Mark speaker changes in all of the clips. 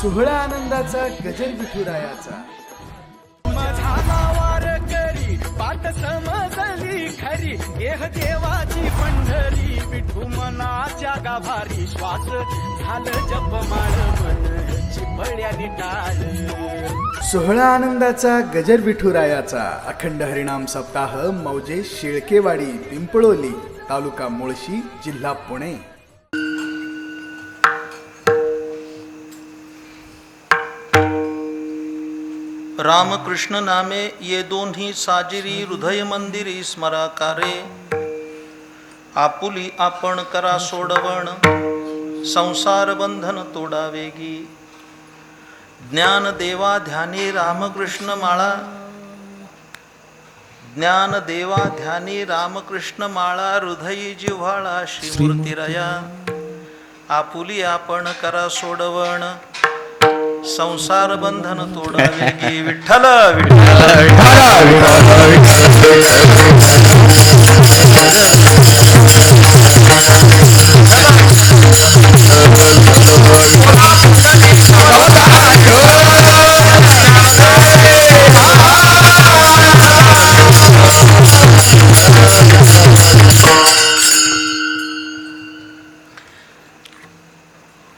Speaker 1: सोहळा आनंदाचा गजर विठुरायाचा.
Speaker 2: करी पाठ समजली खरी एह देवाची पंढरी विठू मनाच्या गाभारी श्वास झालं जपमाळ मन चिपळ्यानी टाळ.
Speaker 1: सोहळा आनंदाचा गजर विठुरायाचा अखंड हरिनाम सप्ताह मौजे शेळकेवाडी पिंपळोली तालुका मुळशी जिल्हा पुणे.
Speaker 3: रामकृष्ण नामे ये दोन्ही साजिरी हृदय मंदिरी स्मराकारे. आपुली आपण करा सोडवण संसार बंधन तोडावेगी. ज्ञान देवा ध्यानी रामकृष्ण माळा. ज्ञान देवा ध्यानी रामकृष्ण माळा हृदयी जिव्हाळा श्रीमूर्तिरया. आपुली आपण करा सोडवण संसार बंधन तोडावेगी. विठ्ठल विठ्ठल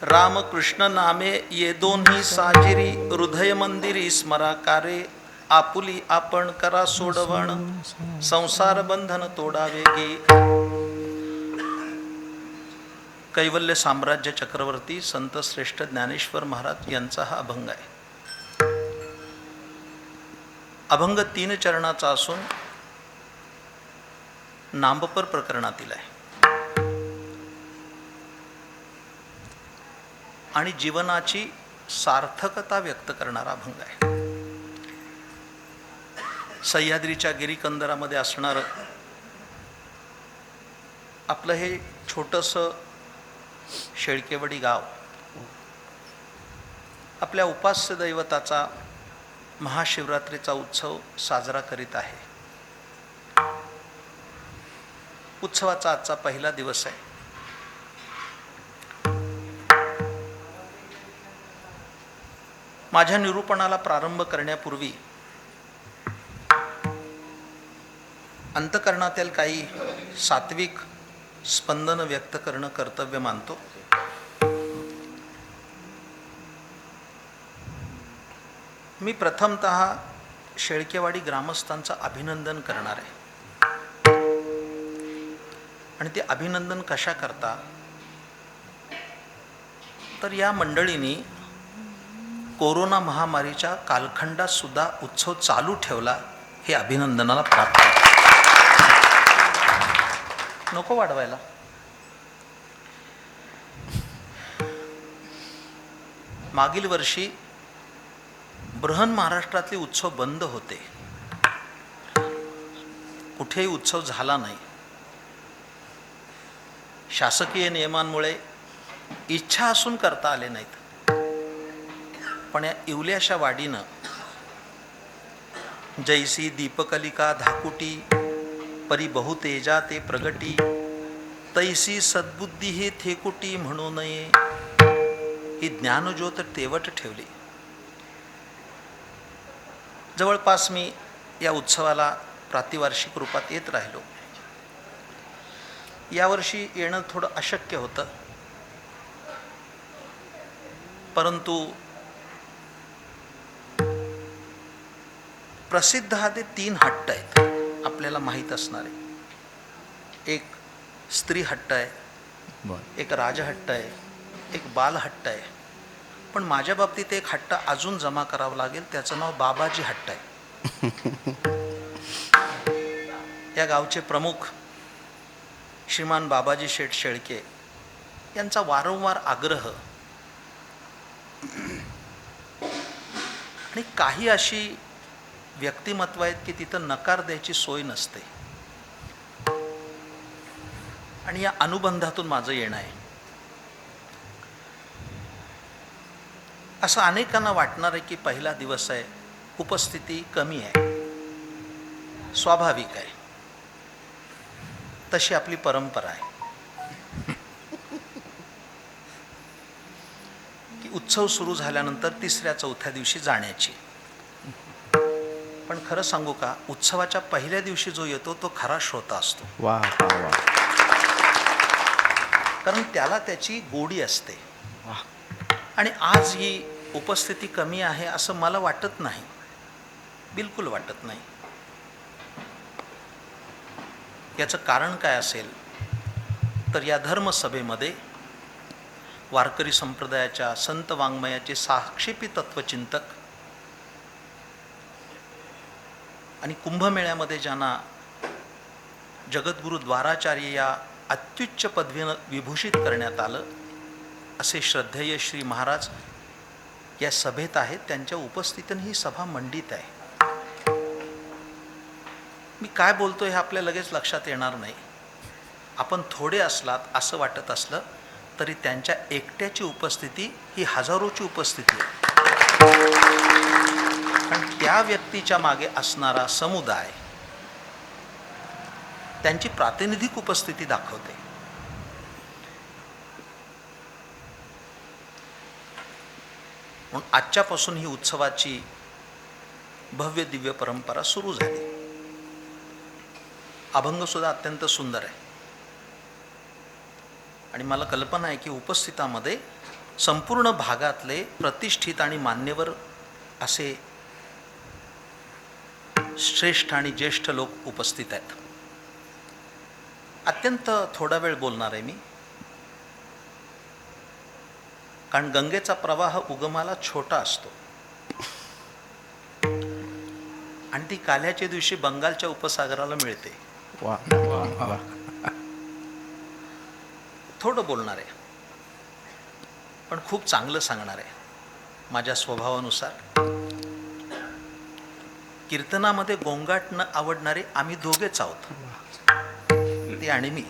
Speaker 3: रामकृष्ण नामे ये दोन्ही साजिरी हृदय मंदिरी स्मराकारे. आपुली आपण करा सोडवण संसार बंधन तोडावेगी. कैवल्य साम्राज्य चक्रवर्ती संत श्रेष्ठ ज्ञानेश्वर महाराज यांचा हा अभंग आहे. अभंग 3 चरणाचा असून नामपर प्रकरणातील आहे आणि जीवनाची सार्थकता व्यक्त करणारा अभंग आहे. सह्याद्रीच्या गिरीकंदरामध्ये असणारं आपलं हे छोटंसं शेळकेवाडी गाव आपल्या उपास्य दैवताचा महाशिवरात्रीचा उत्सव साजरा करीत आहे. उत्सवाचा आजचा पहिला दिवस आहे. माझ्या निरूपणाला प्रारंभ करण्यापूर्वी अंतःकरणातील काही सात्विक स्पंदन व्यक्त करणं कर्तव्य मानतो. मी प्रथमतः शेळकेवाडी ग्रामस्थांचं अभिनंदन करणार आहे. आणि ते अभिनंदन कशा करता तर या मंडळींनी कोरोना महामारीच्या कालखंडात सुद्धा उत्सव चालू ठेवला हे अभिनंदनाला प्राप्त आहे. नको वाढवायला. मागील वर्षी बृहन महाराष्ट्रातले उत्सव बंद होते. कुठेही उत्सव झाला नाही. शासकीय नियमांमुळे इच्छा असून करता आले नाहीत. पण या इवल्याशा वाडीनं जैसी दीपकलिका धाकुटी परी बहुतेजा ते प्रगटी तैसी सद्बुद्धी हे थेकुटी म्हणू नये. ही ज्ञानज्योत तेवट ठेवली. जवळपास मी या उत्सवाला प्रातिवार्षिक रूपात येत राहिलो. यावर्षी येणं थोडं अशक्य होतं. परंतु प्रसिद्ध हा ते 3 हट्ट आहेत आपल्याला माहीत असणारे. एक स्त्री हट्ट आहे, एक राजहट्ट आहे, एक बालहट्ट आहे. पण माझ्या बाबतीत एक हट्ट अजून जमा करावं लागेल. त्याचं नाव बाबाजी हट्ट आहे. या गावचे प्रमुख श्रीमान बाबाजी शेठ शेळके यांचा वारंवार आग्रह आणि काही अशी व्यक्तिमत्व आहेत की तिथं नकार द्यायची सोय नसते. आणि या अनुबंधातून माझं येणं आहे. असं अनेकांना वाटणार आहे की पहिला दिवस आहे, उपस्थिती कमी आहे. स्वाभाविक आहे. तशी आपली परंपरा आहे की उत्सव सुरू झाल्यानंतर 3ऱ्या-4थ्या दिवशी जाण्याची. पण खरं सांगू का, उत्सवाच्या पहिल्या दिवशी जो येतो तो खरा श्रोता असतो.
Speaker 4: वा वा वा.
Speaker 3: कारण त्याला त्याची गोडी असते. आणि आज ही उपस्थिती कमी आहे असं मला वाटत नाही, बिलकुल वाटत नाही. याचं कारण काय असेल तर या धर्मसभेमध्ये वारकरी संप्रदायाच्या संत वाङ्मयाचे साक्षेपी तत्वचिंतक आणि कुंभमेळ्यामध्ये ज्यांना जगद्गुरु द्वाराचार्य या अत्युच्च पदवीनं विभूषित करण्यात आलं असे श्रद्धेय श्री महाराज या सभेत आहेत. त्यांच्या उपस्थितीने ही सभा मंडित आहे. मी काय बोलतोय हे आपल्या लगेच लक्षात येणार नाही. आपण थोडे असलात असं वाटत असलं तरी त्यांच्या एकट्याची उपस्थिती ही हजारोची उपस्थिती आहे. कारण त्या व्यक्तीच्या मागे असणारा समुदाय त्यांची प्रातिनिधिक उपस्थिती दाखवते. म्हणून आजच्यापासून ही उत्सवाची भव्य दिव्य परंपरा सुरू झाली. अभंग सुद्धा अत्यंत सुंदर आहे आणि मला कल्पना आहे की उपस्थितामध्ये संपूर्ण भागातले प्रतिष्ठित आणि मान्यवर असे श्रेष्ठ आणि ज्येष्ठ लोक उपस्थित आहेत. अत्यंत थोडा वेळ बोलणार आहे मी, कारण गंगेचा प्रवाह उगमाला छोटा असतो आणि ती काल्याच्या दिवशी बंगालच्या उपसागराला मिळते.
Speaker 4: वा वा वा.
Speaker 3: थोडं बोलणार आहे पण खूप चांगलं सांगणार आहे माझ्या स्वभावानुसार. कीर्तनामध्ये गोंगाट न आवडणारे आम्ही दोघेच आहोत, ते आणि मी.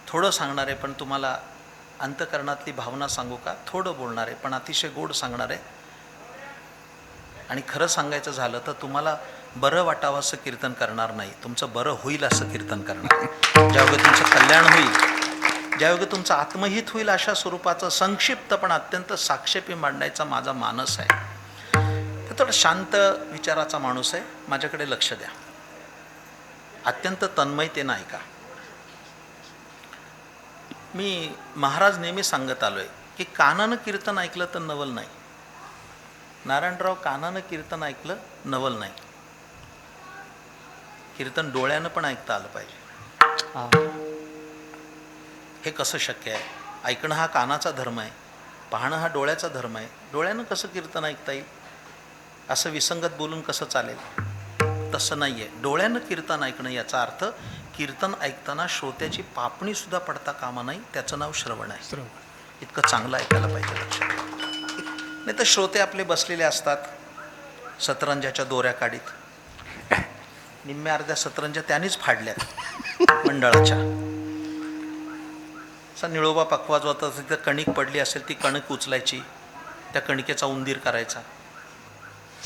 Speaker 3: थोडं सांगणार आहे पण तुम्हाला अंतःकरणातली भावना सांगू का. थोडं बोलणार आहे पण अतिशय गोड सांगणार आहे. आणि खरं सांगायचं झालं तर तुम्हाला बरं वाटावं असं कीर्तन करणार नाही, तुमचं बरं होईल असं कीर्तन करणार. ज्यावेळी तुमचं कल्याण होईल, ज्यावेळी तुमचं आत्महित होईल अशा स्वरूपाचं संक्षिप्त पण अत्यंत साक्षेपी मांडायचा माझा मानस आहे. तर थोडा शांत विचाराचा माणूस आहे, माझ्याकडे लक्ष द्या. अत्यंत तन्मयतेनं ऐका. मी महाराज नेहमी सांगत आलो आहे की कानानं कीर्तन ऐकलं तर नवल नाही. नारायणराव, कानानं कीर्तन ऐकलं नवल नाही. कीर्तन डोळ्यानं पण ऐकता आलं पाहिजे. हे कसं शक्य आहे? ऐकणं हा कानाचा धर्म आहे, पाहणं हा डोळ्याचा धर्म आहे. डोळ्यानं कसं कीर्तन ऐकता येईल? असं विसंगत बोलून कसं चालेल? तसं नाही आहे. डोळ्यानं कीर्तन ऐकणं याचा अर्थ कीर्तन ऐकताना श्रोत्याची पापणीसुद्धा पडता कामा नाही. त्याचं नाव श्रवण आहे. इतकं चांगलं ऐकायला पाहिजे. लक्षात नाही तर श्रोते आपले बसलेले असतात सतरंजाच्या दोऱ्या काढीत. निम्म्या अर्ध्या सतरंजा त्यांनीच फाडल्यात मंडळाच्या. असा निळोबा पकवाज होता, तिथं कणिक पडली असेल ती कणिक उचलायची, त्या कणिकेचा उंदीर करायचा.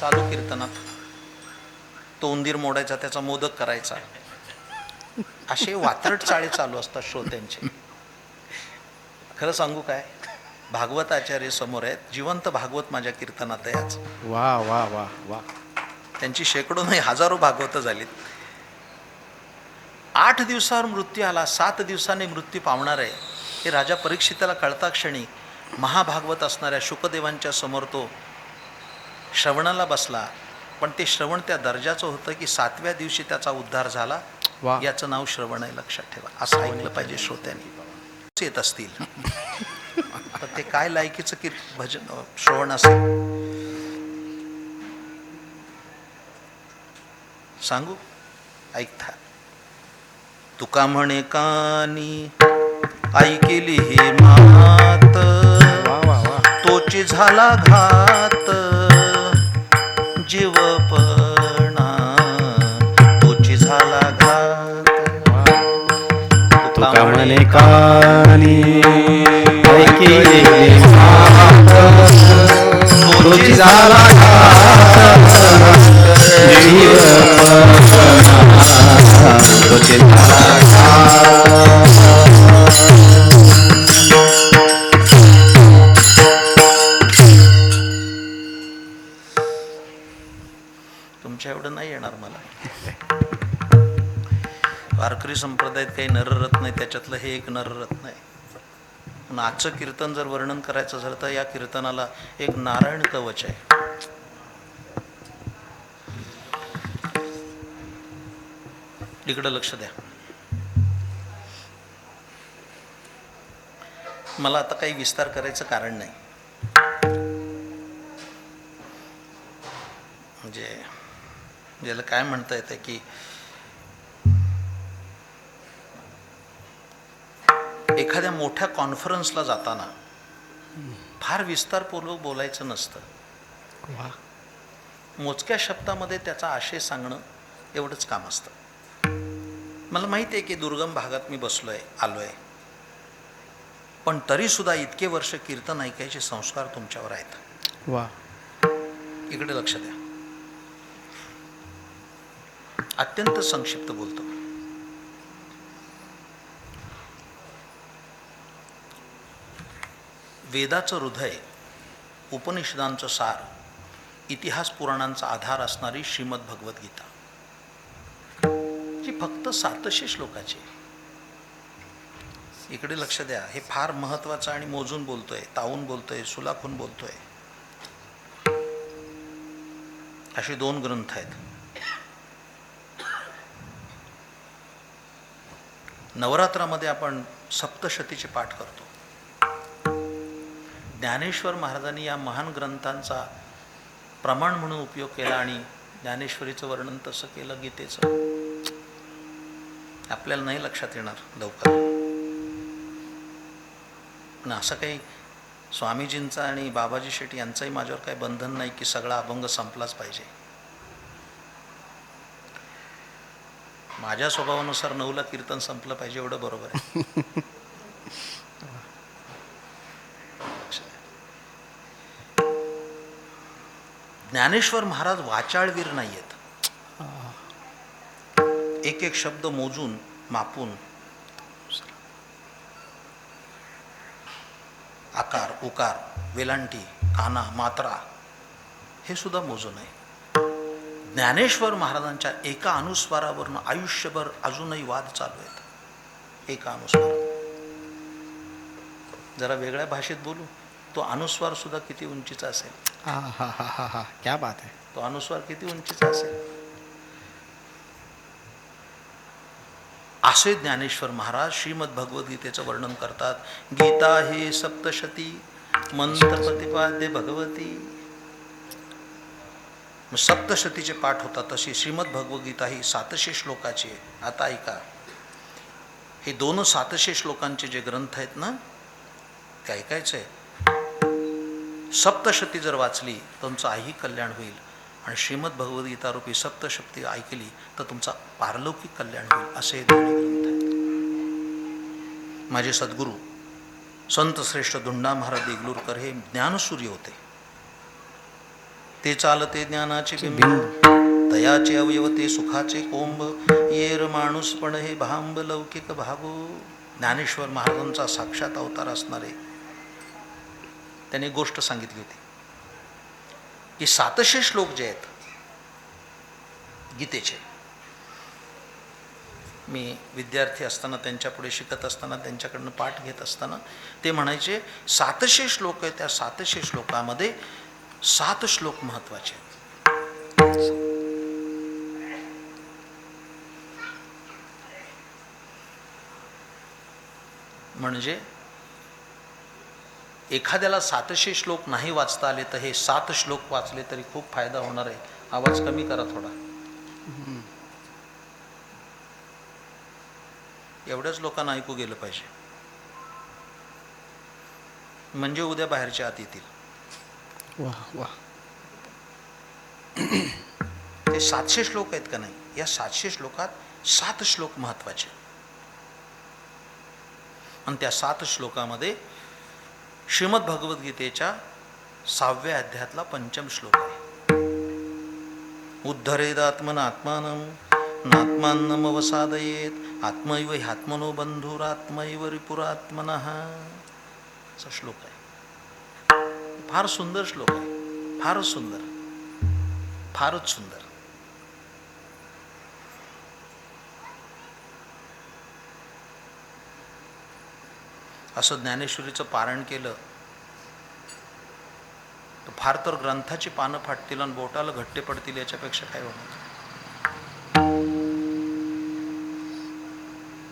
Speaker 3: चालू कीर्तनात तो उंदीर मोडायचा, त्याचा मोदक करायचा. असे वात्रट चाळे चालू असतात श्रोत्यांचे. खरं सांगू काय, भागवत आचार्य समोर आहेत, जिवंत भागवत माझ्या कीर्तनात आहे आज.
Speaker 4: वा वा वा वा.
Speaker 3: त्यांची शेकडो नाही हजारो भागवतं झालीत. 8 दिवसावर मृत्यू आला, 7 दिवसांनी मृत्यू पावणार आहे हे राजा परीक्षिताला कळता क्षणी महाभागवत असणाऱ्या शुकदेवांच्या समोर तो श्रवणाला बसला. पण ते श्रवण त्या दर्जाचं होतं की 7व्या दिवशी त्याचा उद्धार झाला.
Speaker 4: वा.
Speaker 3: याचं नाव श्रवण आहे, लक्षात ठेवा. असं ऐकलं पाहिजे श्रोत्यांनी. येत असतील तर ते काय लायकीचं की भजन श्रवण असेल सांगू, ऐकता. तुका म्हणे कानी ऐकेली हे मात, तोची झाला घात जीवपणा, तोची झाला घात.
Speaker 4: तुका म्हणे कानी ऐकेली हे मात, तोची झाला घात जीवपणा, तोची झाला घात.
Speaker 3: वारकरी संप्रदायात काही नररत्न आहे, त्याच्यातलं हे एक नररत्न आहे. पण आजचं कीर्तन जर वर्णन करायचं झालं तर या कीर्तनाला एक नारायण कवच आहे. इकडं लक्ष द्या. मला आता काही विस्तार करायचं कारण नाही. म्हणजे ज्याला काय म्हणता येतं की एखाद्या मोठ्या कॉन्फरन्सला जाताना फार विस्तारपूर्वक बोलायचं नसतं.
Speaker 4: वा.
Speaker 3: मोजक्या शब्दामध्ये त्याचा आशय सांगणं एवढंच काम असतं. मला माहिती आहे की दुर्गम भागात मी बसलोय, आलोय, पण तरीसुद्धा इतके वर्ष कीर्तन ऐकायचे संस्कार तुमच्यावर आहेत.
Speaker 4: वा.
Speaker 3: इकडे लक्ष द्या. अत्यंत संक्षिप्त बोलतो. वेदाचं हृदय, उपनिषदांचं सार, इतिहास पुराणांचा आधार असणारी श्रीमद भगवद्गीता, जी फक्त 700 श्लोकाची. इकडे लक्ष द्या. हे फार महत्वाचं आणि मोजून बोलतोय, तावून बोलतोय, सुलाखून बोलतोय. असे 2 ग्रंथ आहेत. नवरात्रामध्ये आपण सप्तशतीचे पाठ करतो. ज्ञानेश्वर महाराजांनी या महान ग्रंथांचा प्रमाण म्हणून उपयोग केला आणि ज्ञानेश्वरीचं वर्णन तसं केलं गीतेचं. आपल्याला नाही लक्षात येणार लवकर. पण असं काही स्वामीजींचा आणि बाबाजी शेट्टी यांचंही माझ्यावर काही बंधन नाही की सगळा अभंग संपलाच पाहिजे. माझ्या स्वभावानुसार 9ला कीर्तन संपलं पाहिजे एवढं बरोबर आहे. ज्ञानेश्वर महाराज वाचाळवीर नाही आहेत. एक एक शब्द मोजून मापून, आकार, उकार, वेलांटी, काना, मात्रा हे सुद्धा मोजून आहे. ज्ञानेश्वर महाराजांच्या एका अनुस्वारावरून आयुष्यभर अजूनही वाद चालू आहेत. एका अनुस्वार. जरा वेगळ्या भाषेत बोलू, तो अनुस्वार सुद्धा किती उंचीचा असेल.
Speaker 4: हा हा हा हा हा, क्या बात है.
Speaker 3: तो अनुस्वार किती उंचीचा असेल. असे ज्ञानेश्वर महाराज श्रीमद भगवद्गीतेचं वर्णन करतात. गीता हे सप्तशती मंत्र प्रतिपाद्य भगवती. सप्तशतीचे पाठ होतात. तशी श्रीमद भगवद्गीता ही 700 श्लोकाची आहे. आता ऐका, हे 2 700 श्लोकांचे जे ग्रंथ आहेत ना, ते ऐकायचंय. सप्तशती जर वाचली तर तुमचं आई कल्याण होईल, आणि श्रीमद भगवद्गीता रूपी सप्तशती ऐकली तर तुमचा पारलौकिक कल्याण होईल. असे दोन्ही ग्रंथ आहेत. माझे सद्गुरू संत श्रेष्ठ धुंडा महाराज देगलूरकर हे ज्ञानसूर्य होते. ते चालते ज्ञानाचे बिंब, तयाचे अवयव ते सुखाचे कोंब, येर माणूस पण हे भांब लौकिक भागो. ज्ञानेश्वर महाराजांचा साक्षात अवतार असणारे त्यांनी गोष्ट सांगितली होती की 700 श्लोक जे आहेत गीतेचे, मी विद्यार्थी असताना त्यांच्यापुढे शिकत असताना त्यांच्याकडनं पाठ घेत असताना ते म्हणायचे 700 श्लोक आहेत. त्या 700 श्लोकामध्ये 7 श्लोक महत्वाचे आहेत. म्हणजे एखाद्याला 700 श्लोक नाही वाचता आले तर हे 7 श्लोक वाचले तरी खूप फायदा होणार आहे. आवाज कमी करा थोडा. एवढ्याच लोकांना ऐकू गेलं पाहिजे, म्हणजे उद्या बाहेरच्या आत येतील.
Speaker 4: वाह वाह.
Speaker 3: ते 700 श्लोक आहेत का नाही, या 700 श्लोकात 7 श्लोक महत्वाचे. आणि त्या 7 श्लोकामध्ये श्रीमद भगवद्गीतेच्या 6व्या अध्यायातला 5म श्लोक आहे. उद्धरेदात्मन आत्मानं नात्मान्नम अवसादयेत आत्मैव ह्यात्मनो बंधुरात्मैव रिपुरात्मनः. असा श्लोक आहे. फार सुंदर श्लोक आहे. फारच सुंदर, फारच सुंदर. असं ज्ञानेश्वरीचं पारायण केलं तर फार तर ग्रंथाची पानं फाटतील आणि बोटाला घट्टे पडतील, याच्यापेक्षा काय होणार.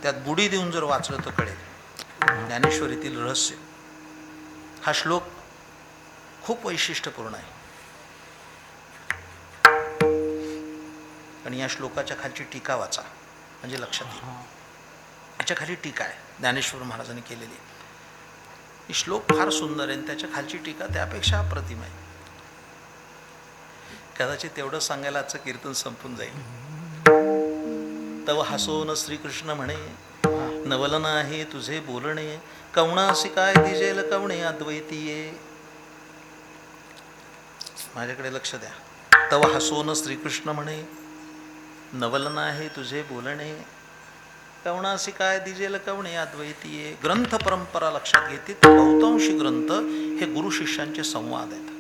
Speaker 3: त्यात बुडी देऊन जर वाचलं तर कळेल ज्ञानेश्वरीतील रहस्य. हा श्लोक खूप वैशिष्ट्यपूर्ण आहे. आणि या श्लोकाच्या खालची टीका वाचा म्हणजे लक्षात येईल. याच्या खाली टीका आहे ज्ञानेश्वर महाराजांनी केलेली. ही श्लोक फार सुंदर आहे आणि त्याच्या खालची टीका त्यापेक्षा अप्रतिम आहे. कदाचित तेवढं सांगायला आजचं कीर्तन संपून जाईल. तव हसोन श्रीकृष्ण म्हणे, नवल नाही तुझे बोलणे, कवणासी काय दिजेल कवणे अद्वैतीये. माझ्याकडे लक्ष द्या. तव हसोन श्रीकृष्ण म्हणे, नवल नाही तुझे बोलणे, कवणासी काय दिजेल कवणे अद्वैतीये. ग्रंथ परंपरा लक्षात घेते. बहुतांशी ग्रंथ हे गुरु शिष्यांचे संवाद आहेत.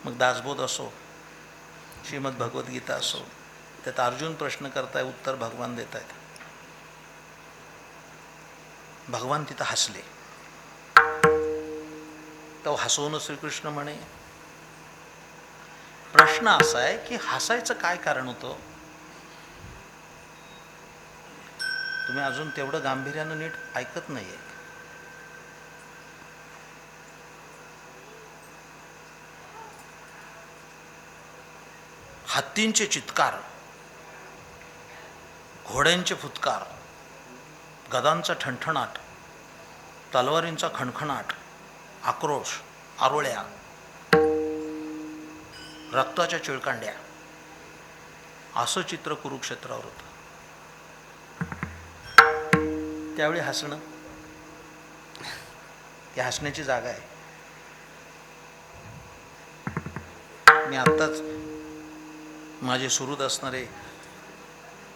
Speaker 3: मग दासबोध असो, श्रीमद भगवद्गीता असो, त्यात अर्जुन प्रश्न करताय, उत्तर भगवान देत आहेत. भगवान तिथं हसले. तो हसवून श्रीकृष्ण म्हणे. प्रश्न असा आहे की हसायचं काय कारण होतं. तुम्ही अजून तेवढं गांभीर्यानं नीट ऐकत नाहीये. हत्तींचे चित्कार, घोड्यांचे फुत्कार, गदांचा ठणठणाट, तलवारींचा खणखणाट, आक्रोश, आरोळ्या, रक्ताच्या चिळकांड्या, असं चित्र कुरुक्षेत्रावर होतं. त्यावेळी हसणं ही हसण्याची जागा आहे. मी आत्ताच माझे सुहृद असणारे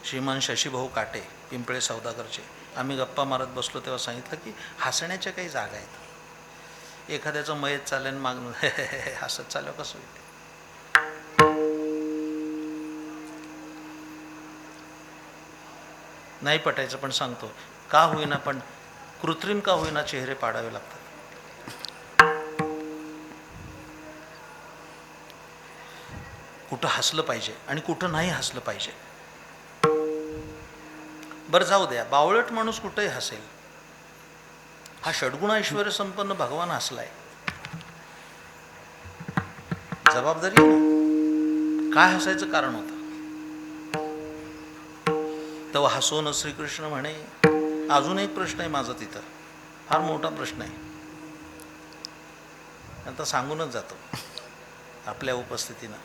Speaker 3: श्रीमान शशीभाऊ काटे, पिंपळे सौदागरचे, आम्ही गप्पा मारत बसलो तेव्हा सांगितलं की हसण्याच्या काही जागा आहेत. एखाद्याचं मयत चालेल मागणं हसत चाललं कसं होईल. नाही पटायचं पण सांगतो, का होईना पण कृत्रिम का होईना चेहरे पाडावे लागतात. कुठं हसलं पाहिजे आणि कुठं नाही हसलं पाहिजे. बरं जाऊ द्या, बावळट माणूस कुठंही हसेल. हा षड्गुण ऐश्वर्य संपन्न भगवान हसलाय. जबाबदारी ना. काय हसायचं कारण होतं. तेव्हा हसोन श्रीकृष्ण म्हणे. अजून एक प्रश्न आहे माझा तिथं, फार मोठा प्रश्न आहे. आता सांगूनच जातो आपल्या उपस्थितीनं.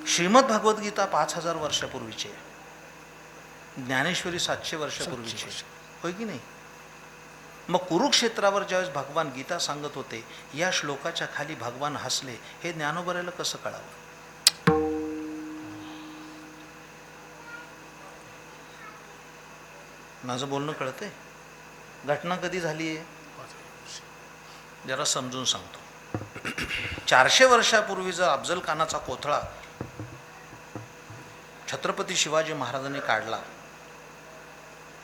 Speaker 3: श्रीमद भगवद्गीता 5000 वर्षापूर्वीची आहे. ज्ञानेश्वरी 700 वर्षापूर्वीची, होय की नाही. मग कुरुक्षेत्रावर ज्यावेळेस भगवान गीता सांगत होते, या श्लोकाच्या खाली भगवान हसले, हे ज्ञानोबराला कसं कळावं. माझं बोलणं कळतंय. घटना कधी झाली आहे जरा समजून सांगतो. 400 वर्षापूर्वी जर अफजल खानाचा कोथळा छत्रपती शिवाजी महाराजांनी काढला,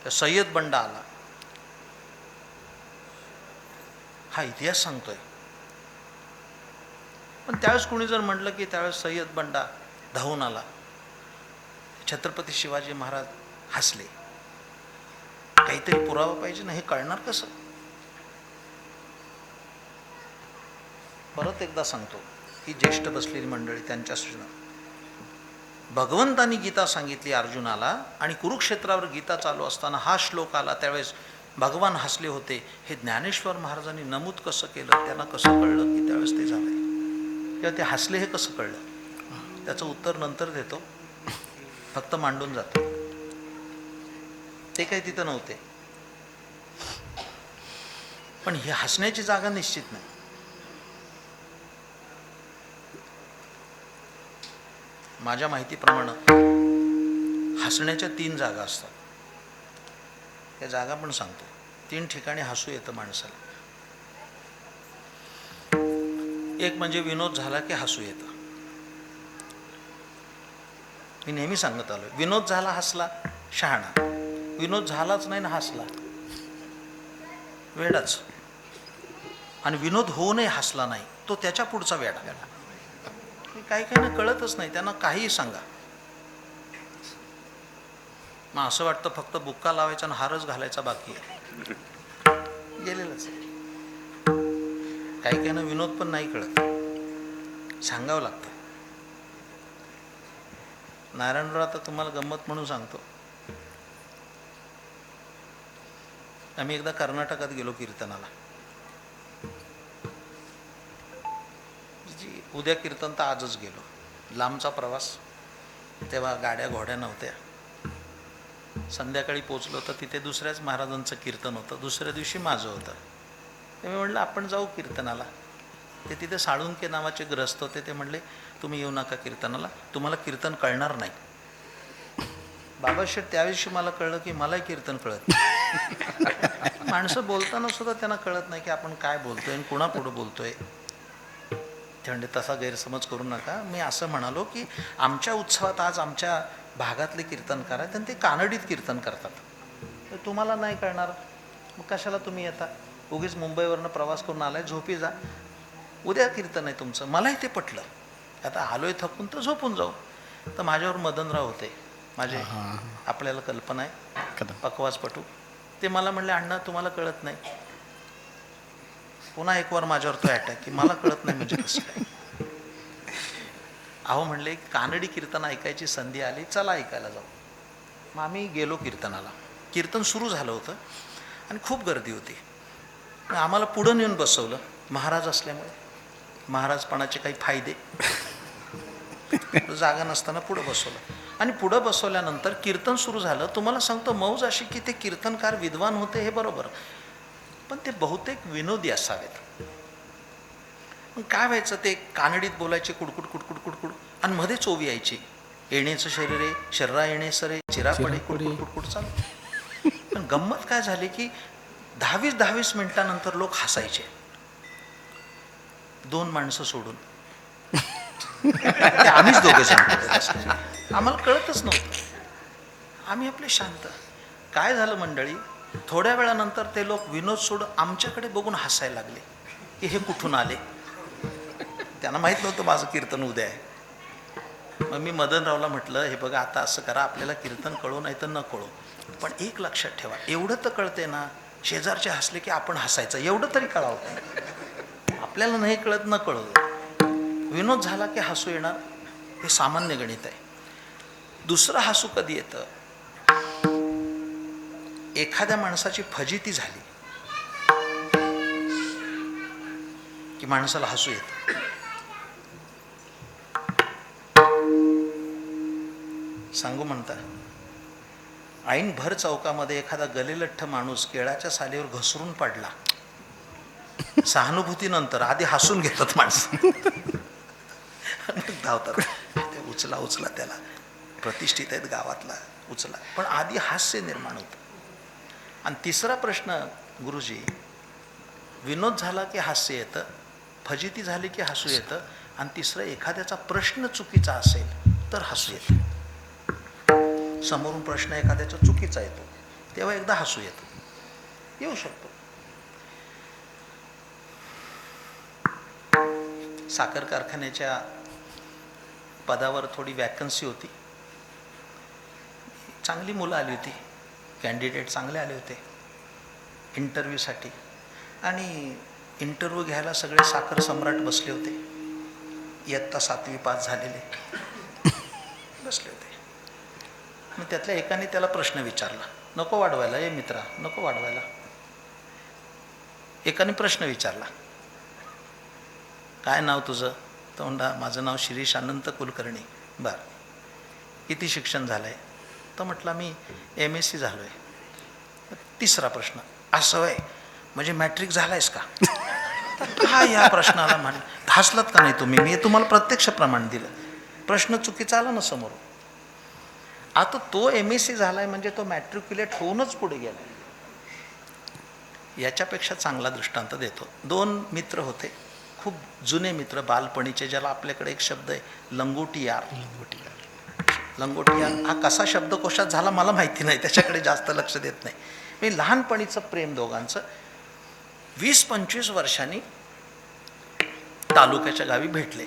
Speaker 3: तर सय्यद बंडा आला. हा इतिहास सांगतोय. पण त्यावेळेस कोणी जर म्हटलं की त्यावेळेस सय्यद बंडा धावून आला, छत्रपती शिवाजी महाराज हसले, काहीतरी पुरावा पाहिजे ना. हे कळणार कसं. परत एकदा सांगतो, ही ज्येष्ठ बसलेली मंडळी, त्यांच्या सूचना. भगवंतांनी गीता सांगितली अर्जुनाला आणि कुरुक्षेत्रावर गीता चालू असताना हा श्लोक आला, त्यावेळेस भगवान हसले होते. हे ज्ञानेश्वर महाराजांनी नमूद कसं केलं, त्यांना कसं कळलं की त्यावेळेस ते झालंय, किंवा ते हसले हे कसं कळलं. त्याचं उत्तर नंतर देतो, फक्त मांडून जातो. ते काही तिथं नव्हते. पण ही हसण्याची जागा निश्चित नाही. माझ्या माहितीप्रमाणे हसण्याच्या 3 जागा असतात. त्या जागा पण सांगतो. 3 ठिकाणी हसू येतं माणसाला. एक म्हणजे विनोद झाला की हसू येतं. मी नेहमी सांगत आलोय, विनोद झाला हसला शहाणा, विनोद झालाच नाही ना हसला, वेडाच. आणि विनोद होऊनही हसला नाही, तो त्याच्या पुढचा वेडा. काही काही ना कळतच नाही, त्यांना काहीही सांगा. मग असं वाटतं फक्त बुक्का लावायचा आणि हारच घालायचा बाकी आहे, गेलेलंच. काही काही ना विनोद पण नाही कळत, सांगावं लागतं. नारायणराव आता तुम्हाला गंमत म्हणून सांगतो. आम्ही एकदा कर्नाटकात गेलो कीर्तनाला. उद्या कीर्तन तर आजच गेलो. लांबचा प्रवास, तेव्हा गाड्या घोड्या नव्हत्या. संध्याकाळी पोचलो तर तिथे दुसऱ्याच महाराजांचं कीर्तन होतं, दुसऱ्या दिवशी माझं होतं. ते मी म्हटलं आपण जाऊ कीर्तनाला. ते तिथे साळुंके नावाचे ग्रस्त होते. ते म्हणले तुम्ही येऊ नका कीर्तनाला, तुम्हाला कीर्तन कळणार नाही. बाबाशेठ त्याविषयी मला कळलं की मलाही कीर्तन कळत नाही. माणसं बोलताना सुद्धा त्यांना कळत नाही की आपण काय बोलतोय आणि कुणापुढं बोलतोय. ते म्हणजे तसा गैरसमज करू नका. मी असं म्हणालो की आमच्या उत्सवात आज आमच्या भागातले कीर्तनकार आहेत आणि ते कानडीत कीर्तन करतात. तर तुम्हाला नाही कळणार, मग कशाला तुम्ही येता? उगीच मुंबईवरनं प्रवास करून आलाय, झोपी जा, उद्या कीर्तन आहे तुमचं. मलाही ते पटलं. आता आलोय थकून तर झोपून जाऊ. तर माझ्यावर मदनराव होते, माझे आपल्याला कल्पना आहे पकवाजपटू. ते मला म्हणले अण्णा तुम्हाला कळत नाही. पुन्हा एक वार माझ्यावर तो अटॅक की मला कळत नाही म्हणजे कसं काय. अहो म्हणले कानडी कीर्तन ऐकायची संधी आली, चला ऐकायला जाऊ. मग आम्ही गेलो कीर्तनाला. कीर्तन सुरू झालं होतं आणि खूप गर्दी होती. आम्हाला पुढं नेऊन बसवलं, महाराज असल्यामुळे महाराजपणाचे काही फायदे. जागा नसताना पुढं बसवलं आणि पुढं बसवल्यानंतर कीर्तन सुरू झालं. तुम्हाला सांगतो मौज अशी की ते कीर्तनकार विद्वान होते हे बरोबर, पण ते बहुतेक विनोदी असावेत. मग काय व्हायचं, ते कानडीत बोलायचे कुडकुड कुडकुड कुडकुड आणि मध्ये चोवी यायची. येणेचं शरीरे शर्रा येणे सरे चिरापडे कुडकुड कुडकुड चालू. पण गंमत काय झाली की 10-20 मिनिटानंतर लोक हसायचे, 2 माणसं सोडून. ते आम्हीच दोघं जण, आम्हाला कळतच नव्हतं. आम्ही आपले शांत. काय झालं मंडळी, थोड्या वेळानंतर ते लोक विनोद सोडून आमच्याकडे बघून हसायला लागले की हे कुठून आले. त्यांना माहीत नव्हतं माझं कीर्तन उद्या आहे. मग मी मदनरावला म्हटलं हे बघा आता असं करा, आपल्याला कीर्तन कळू नाही तर न कळू, पण एक लक्षात ठेवा, एवढं तर कळते ना, शेजारचे हसले की आपण हसायचं, एवढं तरी कळावं. आपल्याला नाही कळत न कळू, विनोद झाला की हसू येणार, हे सामान्य गणित आहे. दुसरं हसू कधी येतं, एखाद्या माणसाची फजिती झाली की माणसाला हसू येतं. सांगू म्हणता, ऐन भर चौकामध्ये एखादा गलेलठ्ठ माणूस केळाच्या सालीवर घसरून पडला. सहानुभूतीनंतर आधी हसून घेतात माणसं, धावतात, ते उचला उचला, त्याला प्रतिष्ठित आहेत गावातला, उचला. पण आधी हास्य निर्माण होतं. आणि तिसरा प्रश्न गुरुजी, विनोद झाला की हास्य येतं, फजिती झाली की हसू येतं, आणि तिसरं एखाद्याचा प्रश्न चुकीचा असेल तर हसू येतं. समोरून प्रश्न एखाद्याचा चुकीचा येतो तेव्हा एकदा हसू येतं, येऊ शकतो. साखर कारखान्याच्या पदावर थोडी वॅकन्सी होती, चांगली मुलं आली होती, कॅन्डिडेट चांगले आले होते इंटरव्ह्यूसाठी. आणि इंटरव्ह्यू घ्यायला सगळे साखर सम्राट बसले होते, इयत्ता 7वी पास झालेले बसले होते. मग त्यातल्या एकाने त्याला प्रश्न विचारला, नको वाढवायला ये मित्रा, नको वाढवायला. एकाने प्रश्न विचारला, काय नाव तुझं? तो म्हणला माझं नाव शिरीष अनंत कुलकर्णी. बरं, किती शिक्षण झालं आहे? तर म्हटला मी MSc झालो आहे. तिसरा प्रश्न, असं आहे म्हणजे मॅट्रिक झाला आहेस का? काय या प्रश्नाला म्हण, हसलात का नाही तुम्ही? मी तुम्हाला प्रत्यक्ष प्रमाण दिलं, प्रश्न चुकीचा आला ना समोर. आता तो MSc झाला आहे म्हणजे तो मॅट्रिक्युलेट होऊनच पुढे गेला. याच्यापेक्षा चांगला दृष्टांत देतो. 2 मित्र होते, खूप जुने मित्र, बालपणीचे, ज्याला आपल्याकडे एक शब्द आहे लंगोटी यार. लंगोटी हा कसा शब्दकोशात झाला मला माहिती नाही, त्याच्याकडे जास्त लक्ष देत नाही मी. लहानपणीचं प्रेम दोघांचं 20-25 वर्षांनी तालुक्याच्या गावी भेटले.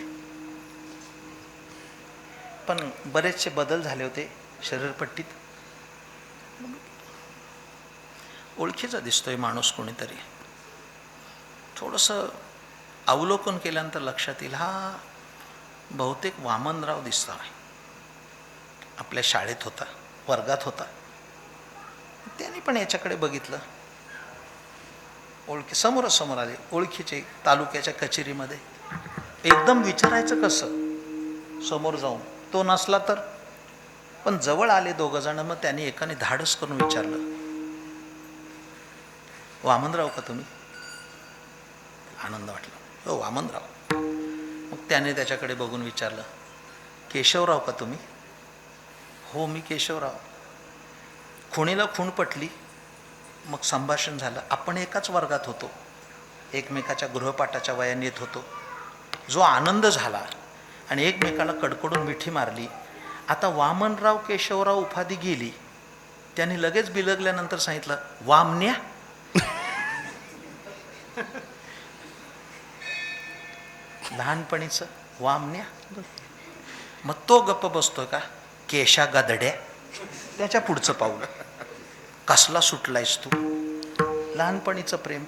Speaker 3: पण बरेचसे बदल झाले होते शरीरपट्टीत. ओळखीचा दिसतोय माणूस कोणीतरी. थोडंसं अवलोकन केल्यानंतर लक्षात येईल हा बहुतेक वामनराव दिसतो आहे. आपल्या शाळेत होता, वर्गात होता. त्यांनी पण याच्याकडे बघितलं. समोरासमोर आले, ओळखीचे, तालुक्याच्या कचेरीमध्ये. एकदम विचारायचं कसं समोर जाऊन, तो नसला तर. पण जवळ आले दोघं जण. मग त्यांनी एकाने धाडस करून विचारलं, वामनराव का तुम्ही? आनंद वाटला, हो वामनराव. मग त्याने त्याच्याकडे बघून विचारलं, केशवराव का तुम्ही? हो मी केशवराव. खुणीला खूण पटली. मग संभाषण झालं. आपण एकाच वर्गात होतो, एकमेकाच्या गृहपाठाच्या वयाने येत होतो. जो आनंद झाला आणि एकमेकाला कडकडून मिठी मारली. आता वामनराव केशवराव उपाधी गेली. त्याने लगेच बिलगल्यानंतर सांगितलं, वामन्या. लहानपणीचं वामन्या. मग तो गप्प बसतोय का, केशा गदड्या. त्याच्या पुढचं पाऊल, कसला सुटलायस तू. लहानपणीचं प्रेम.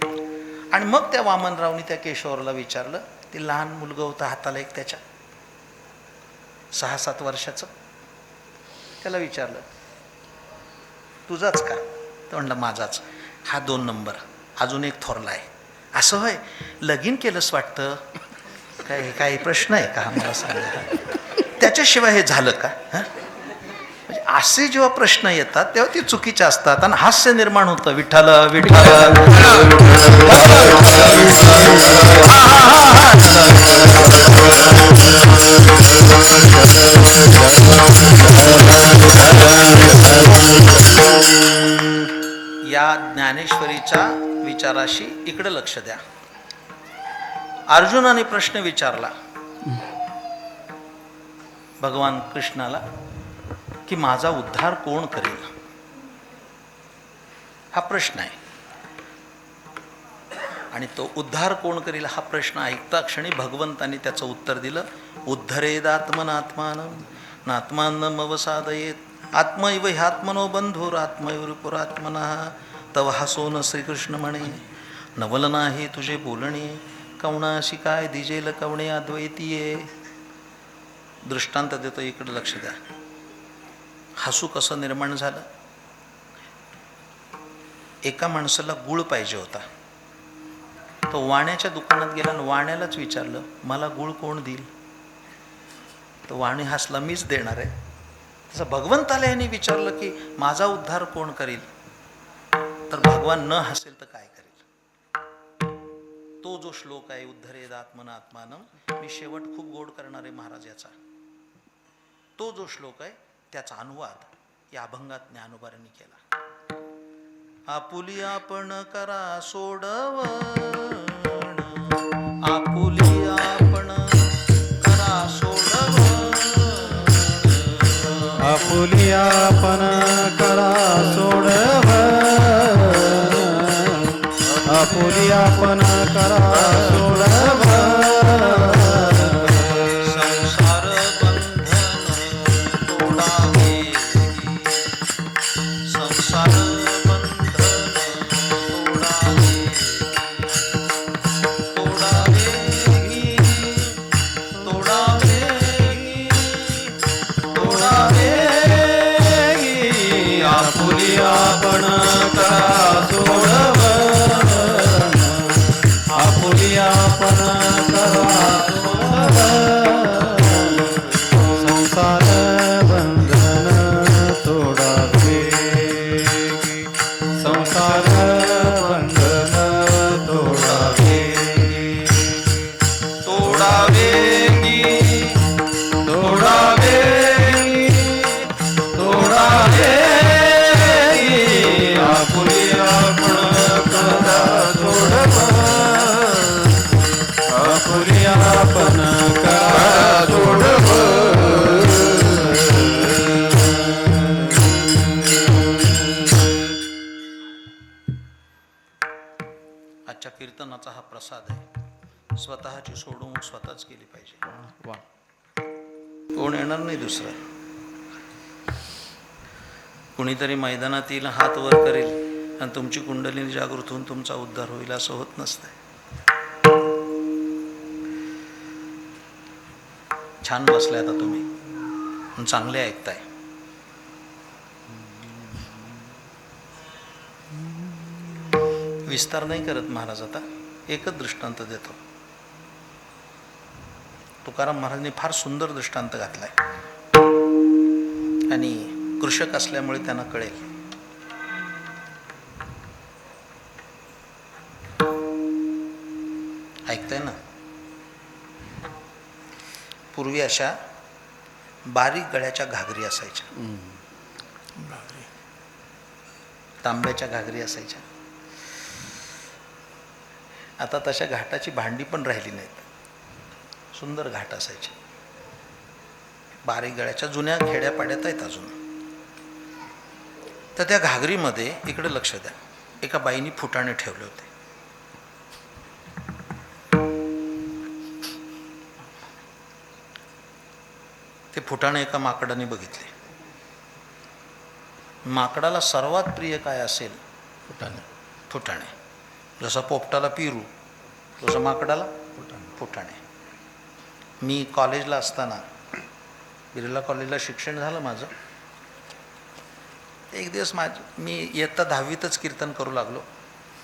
Speaker 3: आणि मग त्या वामनरावनी त्या केशवराला विचारलं, ते लहान मुलगा होता हाताला एक त्याच्या 6-7 वर्षाचं. त्याला विचारलं, तुझाच का? तो म्हणला माझाच. हा 2 नंबर, अजून एक थोरला आहे. असं होय, लगीन केलंच वाटतं. काही प्रश्न आहे का मला सांगा. त्याच्याशिवाय हे झालं का? म्हणजे असे जेव्हा प्रश्न येतात तेव्हा ते चुकीचे असतात आणि हास्य निर्माण होतं. विठ्ठल विठ्ठल. या ज्ञानेश्वरीच्या विचाराशी इकडे लक्ष द्या. अर्जुनाने प्रश्न विचारला भगवान कृष्णाला की माझा उद्धार कोण करेल. हा प्रश्न आहे. आणि तो उद्धार कोण करेल हा प्रश्न ऐकता क्षणी भगवंतांनी त्याचं उत्तर दिलं, उद्धरेदात्मनात्मानं नात्मानं अवसादयेत आत्मैव ह्यात्मनो बंधुरात्मैवपुरात्मनः तव हसोन श्रीकृष्ण म्हणे, नवल नाही तुझे बोलणे कवणाशी काय दिजेल कवणे अद्वैतीये. दृष्टांत देतो, इकडे लक्ष द्या. हसू कसं निर्माण झालं. एका माणसाला गुळ पाहिजे होता. तो वाण्याच्या दुकानात गेला आणि वाण्यालाच विचारलं, मला गुळ कोण देईल. तो वाणी हसला, मीच देणार आहे. तसं भगवंताला यांनी विचारलं की माझा उद्धार कोण करील, तर भगवान न हसेल तर काय करेल. तो जो श्लोक आहे उद्धरेदात्मनात्मानं, मी शेवट खूप गोड करणार आहे महाराज याचा. तो जो श्लोक आहे त्याचा अनुवाद या अभंगात ज्ञानोबांनी केला. आपुली आपण करा सोडवण, आपुली आपण करा सोडवण,
Speaker 4: आपुली आपण करा सोडवण, आपुली आपण करा सोडवण.
Speaker 3: संसार बंधन तोडावे, संसार
Speaker 4: आपण करा सोडवण, आपुली आपण करा सोडवण. संसार बंधन तोडावे, संसार बंधन तोडावे,
Speaker 3: तोडावे
Speaker 4: तोडावे तोडावे. आपुली आपण
Speaker 3: परमात्माचा हा प्रसाद आहे. स्वतःची सोडवणूक स्वतःच केली पाहिजे.
Speaker 4: वा.
Speaker 3: कोण येणार नाही दुसरं. कुणीतरी मैदानात येईल, हात वर करेल आणि तुमची कुंडलिनी जागृत होऊन तुमचा उद्धार होईल असं होत नसतंय. छान बसलाय आता तुम्ही, चांगले ऐकताय. विस्तार नाही करत महाराज. आता एकच दृष्टांत देतो. तुकाराम महाराजांनी फार सुंदर दृष्टांत घातलाय आणि कृषक असल्यामुळे त्यांना कळेल. ऐकताय ना. पूर्वी अशा बारीक गळ्याच्या घागरी असायच्या, तांब्याच्या घागरी असायच्या. आता तशा घाटाची भांडी पण राहिली नाहीत. सुंदर घाट असायचे, बारीक गळ्याच्या, जुन्या खेड्यापाड्यात आहेत अजून. तर त्या घागरीमध्ये, इकडे लक्ष द्या, एका बाईनी फुटाणे ठेवले होते. ते फुटाणे एका माकडाने बघितले. माकडाला सर्वात प्रिय काय असेल? फुटाणे. जसं पोपटाला पिरू, तसं माकडाला फुटाणे. मी कॉलेजला असताना, बिर्ला कॉलेजला शिक्षण झालं माझं. एक दिवस मी इयत्ता 10वीतच कीर्तन करू लागलो.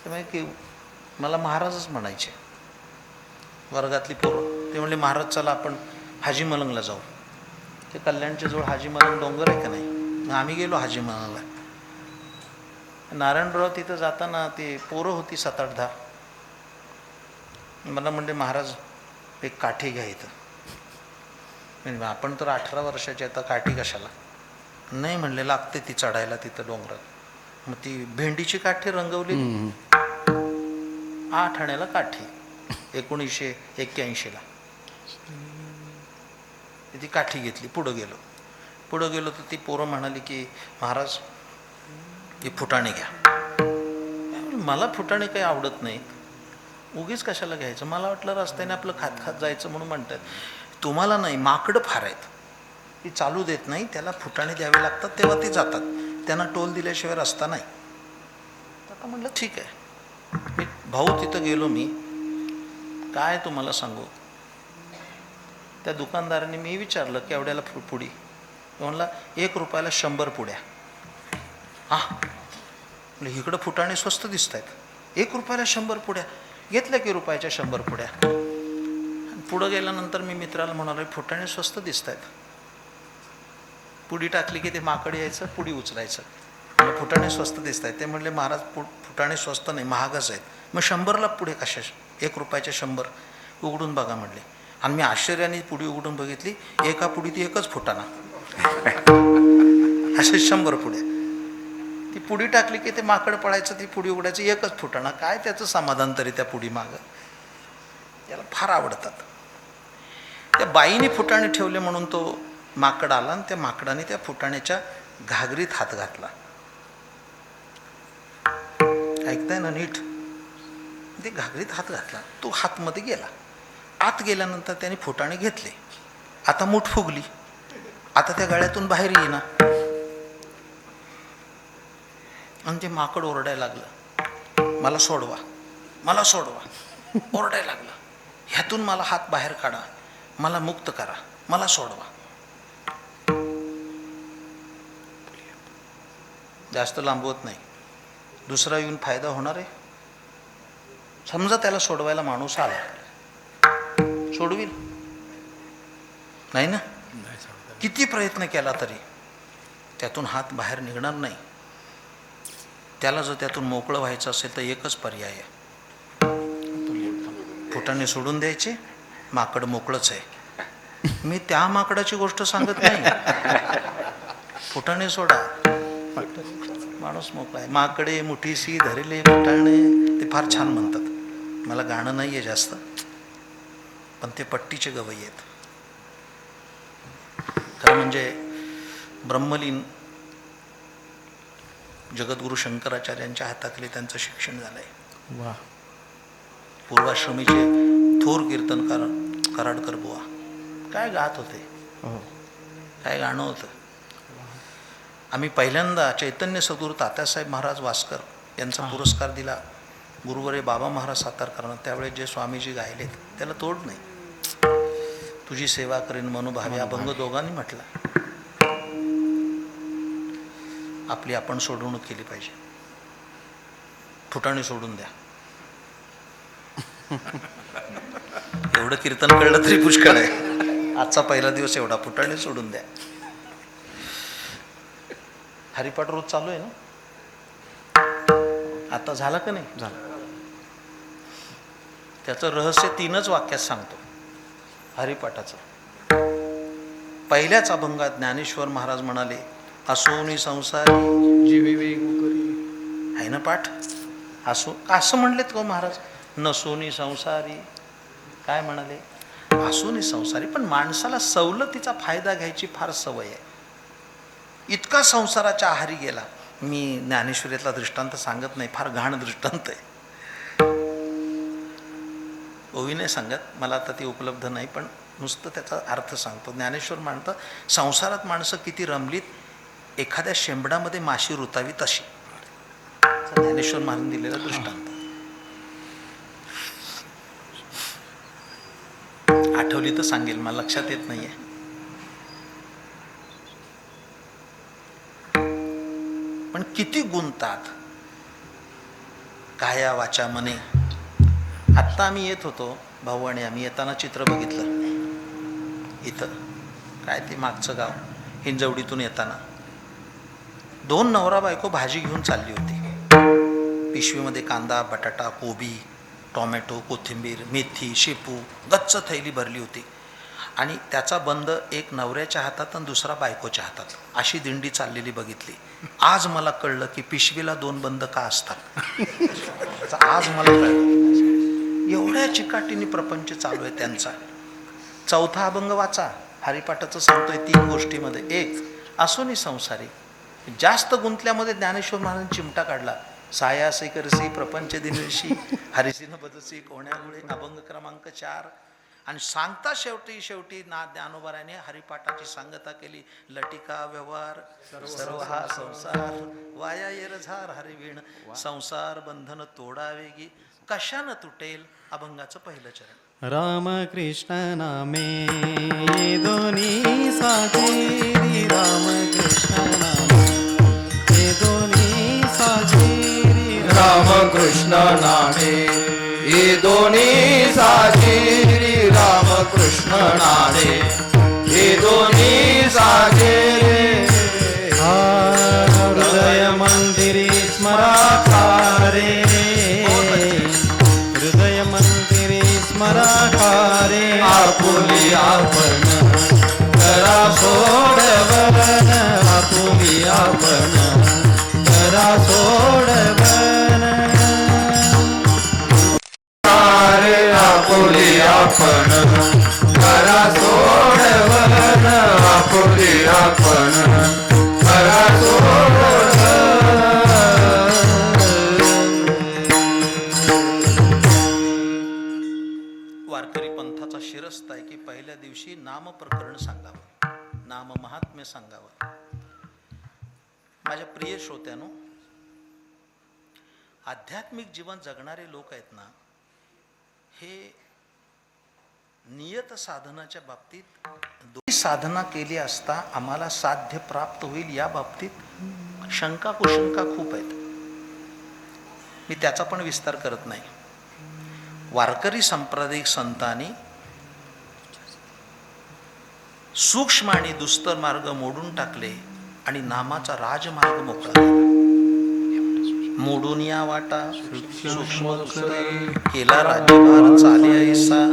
Speaker 3: त्यामुळे की मला महाराजच म्हणायचे, वर्गातली पोरं. ते म्हणले, महाराज चला आपण हाजी मलंगला जाऊ. ते कल्याणच्या जवळ हाजी मलंग डोंगर आहे का नाही. मग आम्ही गेलो हाजी मलंगला. नारायणराव तिथं जाताना ते पोरं होती 7-8-10. मला म्हणले, महाराज एक काठी घ्या इथं. म्हणजे आपण तर 18 वर्षाचे, आता काठी कशाला? नाही म्हणले, लागते ती चढायला तिथं डोंगरात. मग ती भेंडीची काठी रंगवली, 8 आण्याला काठी, 1981ला. ती काठी घेतली, पुढं गेलो तर ती पोरं म्हणाली की महाराज हे फुटाणे घ्या. मला फुटाणे काही आवडत नाहीत, उगीच कशाला घ्यायचं. मला वाटलं रस्त्याने आपलं खात खात जायचं म्हणून म्हणतात. तुम्हाला नाही, माकडं फार आहेत, ती चालू देत नाही, त्याला फुटाणे द्यावे लागतात तेव्हा ते जातात, त्यांना टोल दिल्याशिवाय रस्ता नाही. आता म्हटलं ठीक आहे. मी भाऊ तिथं गेलो. मी काय तुम्हाला सांगू, त्या दुकानदाराने मी विचारलं की एवढ्याला पुडी. म्हणला 1 रुपयाला 100 पुड्या. म्हणजे इकडं फुटाणे स्वस्त दिसत आहेत, 1 रुपयाला 100 पुड्या. घेतल्या की रुपयाच्या 100 पुड्या. पुढं गेल्यानंतर मी मित्राला म्हणालो, फुटाणे स्वस्त दिसत आहेत. पुडी टाकली की ते माकड यायचं, पुडी उचलायचं. फुटाणे स्वस्त दिसत आहेत. ते म्हणले, महाराज फुटाणे स्वस्त नाही, महागच आहेत. मग 100ला पुढे कशा? 1 रुपयाच्या 100 उघडून बघा म्हणले. आणि मी आश्चर्याने पुडी उघडून बघितली, एका पुडीत एकच फुटाणा, असे 100 पुड्या. ती पुडी टाकली की ते माकड पळायचं, ती पुडी उघडायचं, एकच फुटाणा. काय त्याचं समाधान तरी त्या पुडी मागं. त्याला फार आवडतात. त्या बाईने फुटाणे ठेवले म्हणून तो माकड आला आणि त्या माकडाने त्या फुटाण्याच्या घागरीत हात घातला. ऐकताय ना नीट. ते घागरीत हात घातला, तो हातमध्ये गेला. आत गेल्यानंतर त्याने फुटाणे घेतले. आता मूठ फुगली, आता त्या गळ्यातून बाहेर येईना. आणि ते माकड ओरडायला लागलं, मला सोडवा, मला सोडवा. ओरडायला लागलं, ह्यातून मला हात बाहेर काढा, मला मुक्त करा, मला सोडवा. जास्त लांबवत नाही, दुसरा येऊन फायदा होणार आहे. समजा त्याला सोडवायला माणूस आला, सोडवील नाही ना. किती प्रयत्न केला तरी त्यातून हात बाहेर निघणार नाही. त्याला जर त्यातून मोकळं व्हायचं असेल तर एकच पर्याय आहे, फुटाणे सोडून द्यायचे, माकड मोकळंच आहे. मी त्या माकडाची गोष्ट सांगत नाही, फुटाणे सोडा, माणूस मोकळा आहे. माकडे मुठीशी धरले फुटाणे, ते फार छान म्हणतात. मला गाणं नाही आहे जास्त, पण ते पट्टीचे गवई आहेत. खरं म्हणजे ब्रह्मलीन जगद्गुरू शंकराचार्यांच्या हाताखाली त्यांचं शिक्षण झालंय.
Speaker 4: वा.
Speaker 3: पूर्वाश्रमीचे थोर कीर्तनकार कराडकर बुवा काय गात होते, काय गाणं होतं. आम्ही पहिल्यांदा चैतन्य सद्गुरू तात्यासाहेब महाराज वास्कर यांचा पुरस्कार दिला गुरुवर्य बाबा महाराज सातारकरांना. त्यावेळेस जे स्वामीजी गायलेत त्याला तोड नाही. तुझी सेवा करीन मनोभावे अभंग दोघांनी म्हटला. आपली आपण सोडवणूक केली पाहिजे. फुटाणे सोडून द्या. एवढं कीर्तन कळलं तरी पुष्कळ आहे. आजचा पहिला दिवस एवढा, फुटाणे सोडून द्या. हरिपाठ रोज चालू आहे ना, आता झाला का नाही झाला. त्याचं रहस्य 3च वाक्यात सांगतो हरिपाठाचं. पहिल्याच अभंगात ज्ञानेश्वर महाराज म्हणाले, असोनी संसारी
Speaker 1: जीवे वेगू करी.
Speaker 3: आहे ना पाठ. असं म्हणलेत का महाराज. नसोनी संसारी काय म्हणाले, असोनी संसारी. पण माणसाला सवलतीचा फायदा घ्यायची फार सवय आहे. इतका संसाराच्या आहारी गेला. मी ज्ञानेश्वरीतला दृष्टांत सांगत नाही, फार घाण दृष्टांत आहे. ओवी नाही सांगत, मला आता ती उपलब्ध नाही, पण नुसतं त्याचा अर्थ सांगतो. ज्ञानेश्वर म्हणतं, संसारात माणसं किती रमलीत, एखाद्या शेंबडामध्ये माशी रुतावी तशी. ज्ञानेश्वर महाराजांनी दिलेला दृष्टांत आठवली तर सांगेल, मला लक्षात येत नाहीये. पण किती गुंतात काया वाचा मने. आत्ता आम्ही येत होतो भाऊ आणि आम्ही येताना चित्र बघितलं. इथं काय ते मागचं गाव हिंजवडीतून येताना 2 नवरा बायको भाजी घेऊन चालली होती. पिशवीमध्ये कांदा, बटाटा, कोबी, टोमॅटो, कोथिंबीर, मेथी, शेपू गच्च थैली भरली होती. आणि त्याचा बंद एक नवऱ्याच्या हातात आणि दुसरा बायकोच्या हातात. अशी दिंडी चाललेली बघितली. आज मला कळलं की पिशवीला 2 बंद का असतात. आज मला कळलं. एवढ्या चिकाटीने प्रपंच चालू आहे त्यांचा. 4था अभंग वाचा, हरिपाठाचं सांगतोय 3 गोष्टीमध्ये. 1 असोनी संसारी. जास्त गुंतल्यामध्ये ज्ञानेश्वर महाराजांनी चिमटा काढला. सायासी करसी प्रपंच दिनशी हरिसिन बदसी कोण्यामुळे अभंग क्रमांक 4. आणि सांगता शेवटी ना ज्ञानोबाराने हरिपाठाची सांगता केली. लटिका व्यवहार सर्व हा संसार वाया येरझार हरिवीण. संसार बंधन तोडावेगी कशानं तुटेल. अभंगाचं पहिलं चरण.
Speaker 4: राम कृष्ण नामे ये दोन्ही साथी. राम कृष्ण नामे ये दोन्ही साथी.
Speaker 5: राम कृष्ण नामे ये दोन्ही साथी. राम कृष्ण नामे ये दोन्ही साथी.
Speaker 4: हृदय मंदिरी स्मराकारे. हृदय मंदिरी स्मराकारे.
Speaker 5: आपुली आपण करा सोडवन.
Speaker 4: आपुली आपण करा सोडवन.
Speaker 5: आपुली आपण करा सोडवन. आपुली आपण करा सोडवन.
Speaker 3: वारकरी पंथाचा शिरस्ता आहे की पहिल्या दिवशी नाम प्रकरण सांगावं, नाम महात्म्य सांगावं. माझ्या प्रिय श्रोत्यानो, आध्यात्मिक जीवन जगणारे लोक आहेत ना, हे नियत साधनाच्या बाबतीत दोन्ही साधना केली असता आम्हाला साध्य प्राप्त होईल या बाबतीत शंका कुशंका खूप आहेत. मी त्याचा पण विस्तार करत नाही. वारकरी सांप्रदायिक संतांनी सूक्ष्म आणि दुस्तर मार्ग मोडून टाकले आणि नामाचा राजमार्ग मोकळा केला. मोडून या वाटा सूक्ष्म दुस्तर केला राज्यभार चाले ऐसा.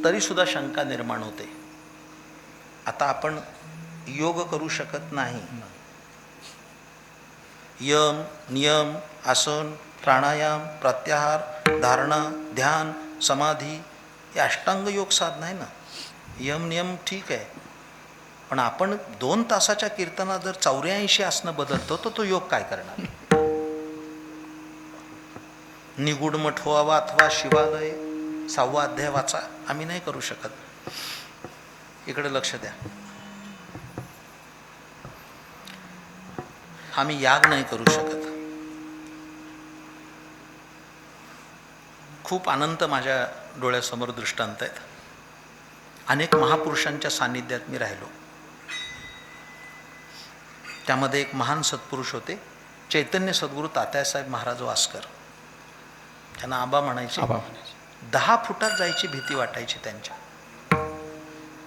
Speaker 3: तरी सुद्धा शंका निर्माण होते. आता आपण योग करू शकत नाही. यम, नियम, आसन, प्राणायाम, प्रत्याहार, धारणा, ध्यान, समाधी हे अष्टांग योग साधना आहे ना. यम नियम ठीक आहे, पण आपण 2 तासाच्या कीर्तनात जर 84 आसनं बदलतो तर तो योग काय करणार? निगूढ मठ व्हावा अथवा शिवालय 6वा अध्याय वाचा, आम्ही नाही करू शकत. इकडे लक्ष द्या. आम्ही याग नाही करू शकत. खूप अनंत माझ्या डोळ्यासमोर दृष्टांत आहेत. अनेक महापुरुषांच्या सान्निध्यात मी राहिलो. त्यामध्ये एक महान सत्पुरुष होते, चैतन्य सद्गुरू तात्यासाहेब महाराज वास्कर. त्यांना आबा म्हणायचे. 10 फुटात जायची भीती वाटायची त्यांच्या.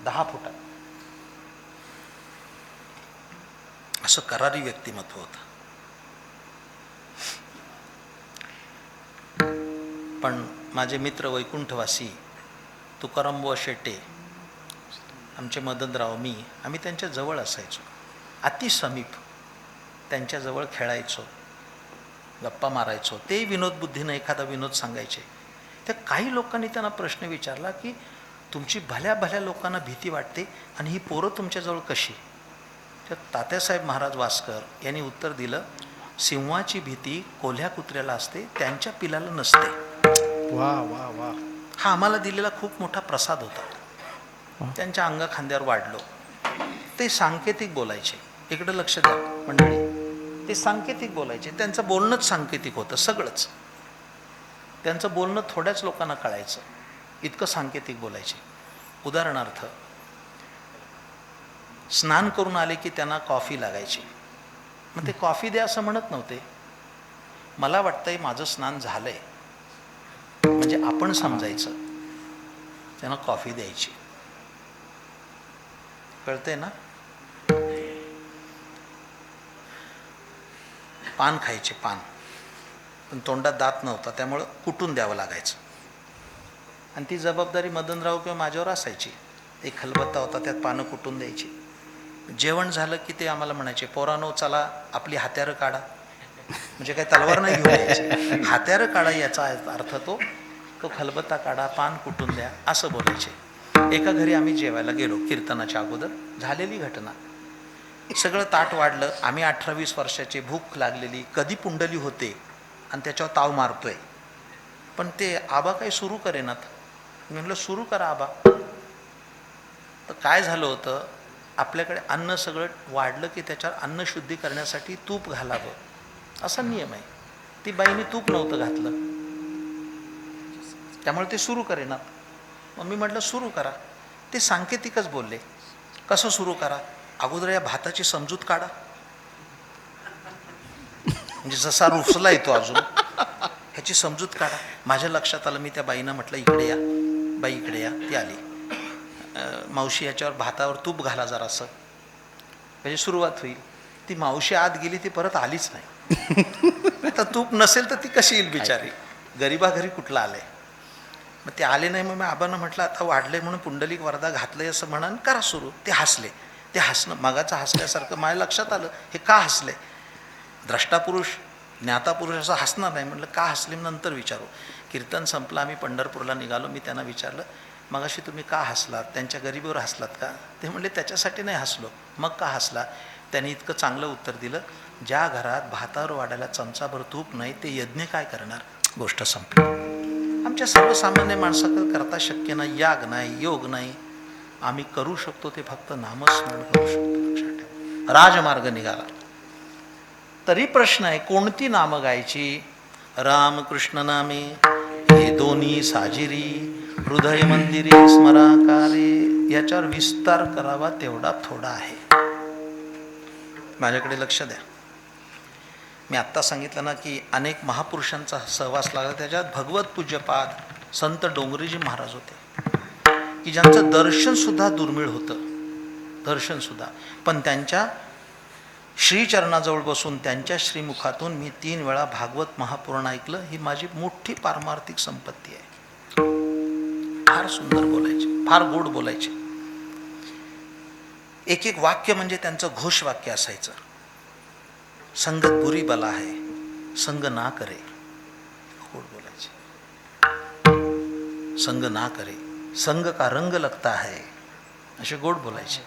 Speaker 3: 10 फुटात. असं करारी व्यक्तिमत्व होतं. पण माझे मित्र वैकुंठवासी तुकारामबुवा शेटे, आमचे मदनराव, आम्ही त्यांच्या जवळ असायचो, अति समीप. त्यांच्याजवळ खेळायचो, गप्पा मारायचो. ते विनोद बुद्धीनं एखादा विनोद सांगायचे. तर काही लोकांनी त्यांना प्रश्न विचारला की तुमची भल्या भल्या लोकांना भीती वाटते आणि ही पोरं तुमच्याजवळ कशी? तर तात्यासाहेब महाराज वास्कर यांनी उत्तर दिलं, सिंहाची भीती कोल्ह्या कुत्र्याला असते, त्यांच्या पिलाला नसते.
Speaker 1: वा वा वा.
Speaker 3: हा आम्हाला दिलेला खूप मोठा प्रसाद होता. त्यांच्या अंगा खांद्यावर वाढलो. ते सांकेतिक बोलायचे. इकडं लक्ष द्या मंडळी. ते सांकेतिक बोलायचे. त्यांचं बोलणंच सांकेतिक होतं, सगळंच. त्यांचं बोलणं थोड्याच लोकांना कळायचं, इतकं सांकेतिक बोलायचे. उदाहरणार्थ, स्नान करून आले की त्यांना कॉफी लागायची. मग ते कॉफी द्या असं म्हणत नव्हते. मला वाटतंय माझं स्नान झालंय म्हणजे आपण समजायचं. त्यांना कॉफी द्यायची. कळतंय ना? पान खायचे, पान. पण तोंडात दात नव्हता, त्यामुळं कुटून द्यावं लागायचं. आणि ती जबाबदारी मदनराव किंवा माझ्यावर असायची. एक खलबत्ता होता, त्यात पानं कुटून द्यायची. जेवण झालं की ते आम्हाला म्हणायचे, पोरांनो चला आपली हत्यारं काढा. म्हणजे काही तलवार नाही घेऊन यायची, हत्यारं काढा याचा अर्थ तो खलबत्ता काढा, पान कुटून द्या, असं बोलायचे. एका घरी आम्ही जेवायला गेलो कीर्तनाच्या अगोदर. झालेली घटना. सगळं ताट वाढलं. आम्ही 18-20 वर्षाचे, भूक लागलेली, कधी पुंडली होते आणि त्याच्यावर ताव मारतोय. पण ते आबा काही सुरू करेनात. मी म्हटलं सुरू करा आबा. तर काय झालं होतं, आपल्याकडे अन्न सगळं वाढलं की त्याच्यावर अन्न शुद्धी करण्यासाठी तूप घालावं असा नियम आहे. ती बाईने तूप नव्हतं घातलं, त्यामुळे ते सुरू करेनात. मग मी म्हटलं सुरू करा. ते सांकेतिकच बोलले. कसं सुरू करा? अगोदर या भाताची समजूत काढा. म्हणजे जसा रुसला येतो अजून, ह्याची समजूत काढा. माझ्या लक्षात आलं. मी त्या बाईनं म्हटलं इकडे या. बाई इकडे या. ती आली. मावशी याच्यावर भातावर तूप घाला जरासं, म्हणजे सुरुवात होईल. ती मावशी आत गेली, ती परत आलीच नाही. आता तूप नसेल तर ती कशी येईल बिचारी? गरीबा घरी कुठला आलंय. मग ते आले नाही. मग मी आबांना म्हटलं आता वाढले म्हणून पुंडलिक वरदा घातलंय असं म्हणा, करा सुरू. ते हसले. ते हसणं मागाचं हसल्यासारखं माझ्या लक्षात आलं. हे का हसले? द्रष्टापुरुष ज्ञातापुरुष असं हसणार नाही. म्हटलं का हसले नंतर विचारू. कीर्तन संपलं, आम्ही पंढरपूरला निघालो. मी त्यांना विचारलं, मगाशी तुम्ही का हसलात? त्यांच्या गरिबीवर हसलात का? ते म्हणले त्याच्यासाठी नाही हसलो. मग का हसला? त्यांनी इतकं चांगलं उत्तर दिलं, ज्या घरात भातावर वाढायला चमचाभर तूप नाही ते यज्ञ काय करणार? गोष्ट संपली. आमच्या सर्वसामान्य माणसाकडे करता शक्य नाही. याग नाही, योग नाही. आम्ही करू शकतो ते फक्त नामस्मरण करू शकतो. लक्षात ठेवा. राजमार्ग निघाला. तरी प्रश्न आहे, कोणती नामं गायची? रामकृष्ण नामे हे दोन्ही साजिरी, हृदय मंदिरी स्मराकारे. याच्यावर विस्तार करावा तेवढा थोडा आहे. माझ्याकडे लक्ष द्या. मी आत्ता सांगितलं ना की अनेक महापुरुषांचा सहवास लागला. त्याच्यात भगवत पूज्यपाद संत डोंगरीजी महाराज होते की ज्यांचं दर्शनसुद्धा दुर्मिळ होतं. दर्शनसुद्धा. पण त्यांच्या श्रीचरणाजवळ बसून त्यांच्या श्रीमुखातून मी 3 वेळा भागवत महापुराण ऐकलं. ही माझी मोठी पारमार्थिक संपत्ती आहे. फार सुंदर बोलायचे, फार गोड बोलायचे. एक एक वाक्य म्हणजे त्यांचं घोषवाक्य असायचं. संगत बुरी बला है, संग ना करे. गोड बोलायचे. संग ना करे, संग का रंग लगता है, असे गोड बोलायचे.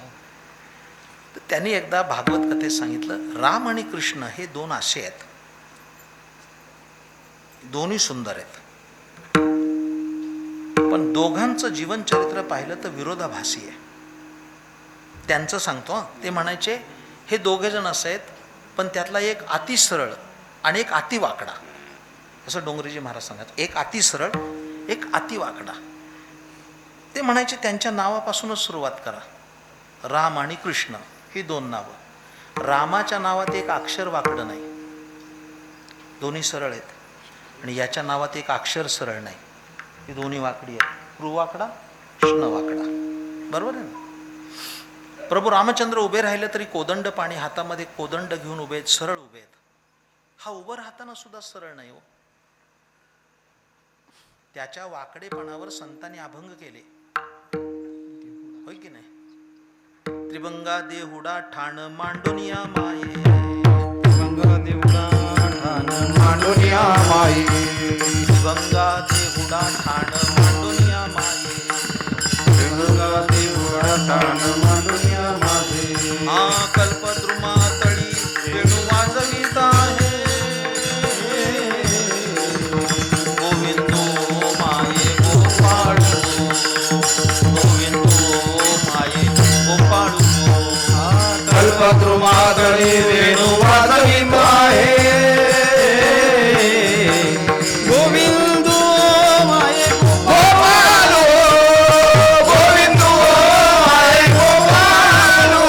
Speaker 3: तर त्यांनी एकदा भागवत कथेत सांगितलं, राम आणि कृष्ण हे दोन असे आहेत, दोन्ही सुंदर आहेत, पण दोघांचं जीवनचरित्र पाहिलं तर विरोधाभासी आहे. त्यांचं सांगतो, ते म्हणायचे हे दोघे जण असे आहेत, पण त्यातला एक अति सरळ आणि एक अति वाकडा, असं डोंगरेजी महाराज सांगतात. एक अति सरळ, एक अति वाकडा. ते म्हणायचे त्यांच्या नावापासूनच सुरुवात करा. राम आणि कृष्ण ही दोन नावं. रामाच्या नावात एक अक्षर वाकडं नाही, दोन्ही सरळ आहेत. आणि याच्या नावात एक अक्षर सरळ नाही, ही दोन्ही वाकडी आहेत. कृ वाकडा, कृष्ण वाकडा. बरोबर आहे ना? प्रभू रामचंद्र उभे राहिले तरी कोदंड पाणी हातामध्ये कोदंड घेऊन उभे आहेत, सरळ उभे आहेत. हा उभं राहताना सुद्धा सरळ नाही हो. त्याच्या वाकडेपणावर संतांनी अभंग केले, होय की नाही? त्रिभंगा देहुडा ठाण मांडोनिया माये,
Speaker 4: त्रिभंगा देवडा ठाण
Speaker 5: मांडोनिया माई,
Speaker 3: त्रिभंगा देहुडा ठाण मांडोनिया माये,
Speaker 5: त्रिभंगा देहुडा ठाण मांडोनिया माई.
Speaker 3: हा कल्पद्रुमा तळी वेणू वाजवीत आहे, गोविंदो माये गोपाळू, गोविंदो माये गोपाळू.
Speaker 5: कल्पद्रुमादळी वेणू वाजवीत आहे,
Speaker 4: गोविंदो माये
Speaker 5: गोपालो, गोविंदो माये गोपालो.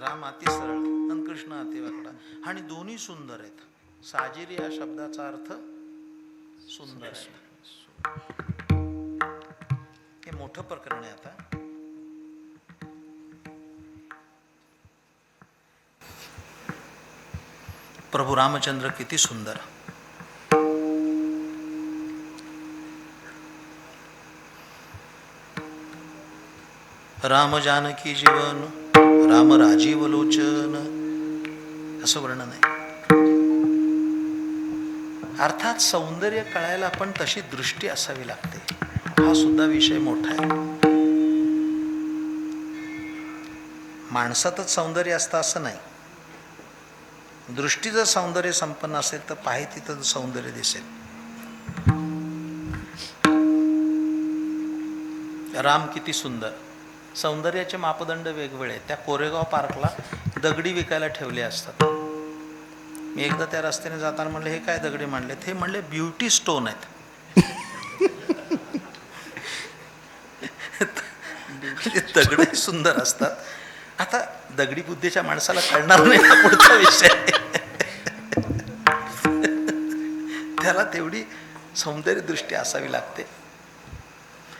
Speaker 3: राम अति सरळ आणि कृष्ण अति वाकडा, आणि दोन्ही सुंदर आहेत. साजिरी या शब्दाचा अर्थ सुंदर आहे. हे मोठं प्रकरण आहे. आता प्रभू रामचंद्र किती सुंदर. राम जानकी जीवन, राम राजीव लोचन, असं वर्णन आहे. अर्थात सौंदर्य कळायला पण तशी दृष्टी असावी लागते. हा सुद्धा विषय मोठा आहे. माणसातच सौंदर्य असतं असं नाही. दृष्टी जर सौंदर्य संपन्न असेल तर पाहे तिथं सौंदर्य दिसेल. राम किती सुंदर. सौंदर्याचे मापदंड वेगवेगळे आहेत. त्या कोरेगाव पार्कला दगडी विकायला ठेवले असतात. मी एकदा त्या रस्त्याने जाताना म्हणले, हे काय दगडी मांडले? ते म्हणले ब्युटी स्टोन आहेत. दगडही सुंदर असतात. आता दगडी बुद्धीच्या माणसाला कळणार नाही हा पुढचा विषय. त्याला तेवढी सौंदर्य दृष्टी असावी लागते.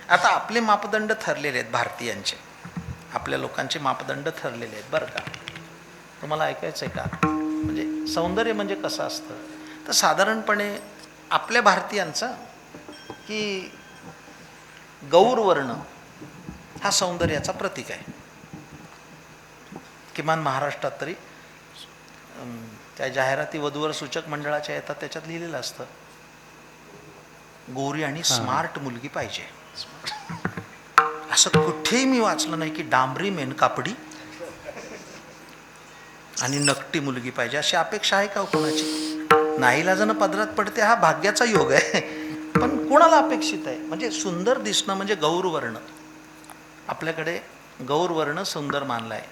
Speaker 3: आता आपले मापदंड ठरलेले आहेत भारतीयांचे, आपल्या लोकांचे मापदंड ठरलेले आहेत बरं का. तुम्हाला ऐकायचं आहे का? म्हणजे सौंदर्य म्हणजे कसं असतं तर साधारणपणे आपल्या भारतीयांचा की गौरवर्ण हा सौंदर्याचा प्रतीक आहे. किमान महाराष्ट्रात तरी त्या जाहिराती वधूवर सूचक मंडळाच्या येतात, त्याच्यात लिहिलेलं असतं गोरी आणि स्मार्ट मुलगी पाहिजे. असं कुठेही मी वाचलं नाही की डांबरी मेनकापडी आणि नकटी मुलगी पाहिजे. अशी अपेक्षा आहे का कोणाची? नाईलाजानं पदरात पडते, हा भाग्याचा योग आहे. पण कोणाला अपेक्षित आहे? म्हणजे सुंदर दिसणं म्हणजे गौरवर्ण. आपल्याकडे गौरवर्ण सुंदर मानला आहे,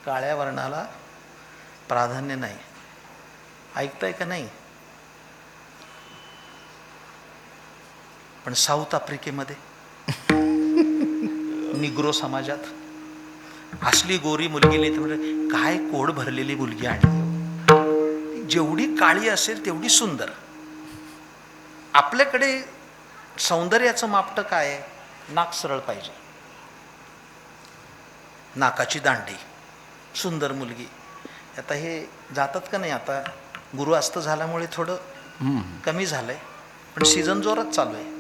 Speaker 3: काळ्या वर्णाला प्राधान्य नाही. ऐकताय का नाही? पण साऊथ आफ्रिकेमध्ये निग्रो समाजात असली गोरी मुलगी लिहिते म्हणजे काय कोड भरलेली मुलगी आणि जेवढी काळी असेल तेवढी सुंदर. आपल्याकडे सौंदर्याचं मापटं काय आहे? नाक सरळ पाहिजे, नाकाची दांडी, सुंदर मुलगी. आता हे जातात का नाही? आता गुरु अस्त झाल्यामुळे थोडं कमी झालंय, पण सीझन जोरात चालू आहे.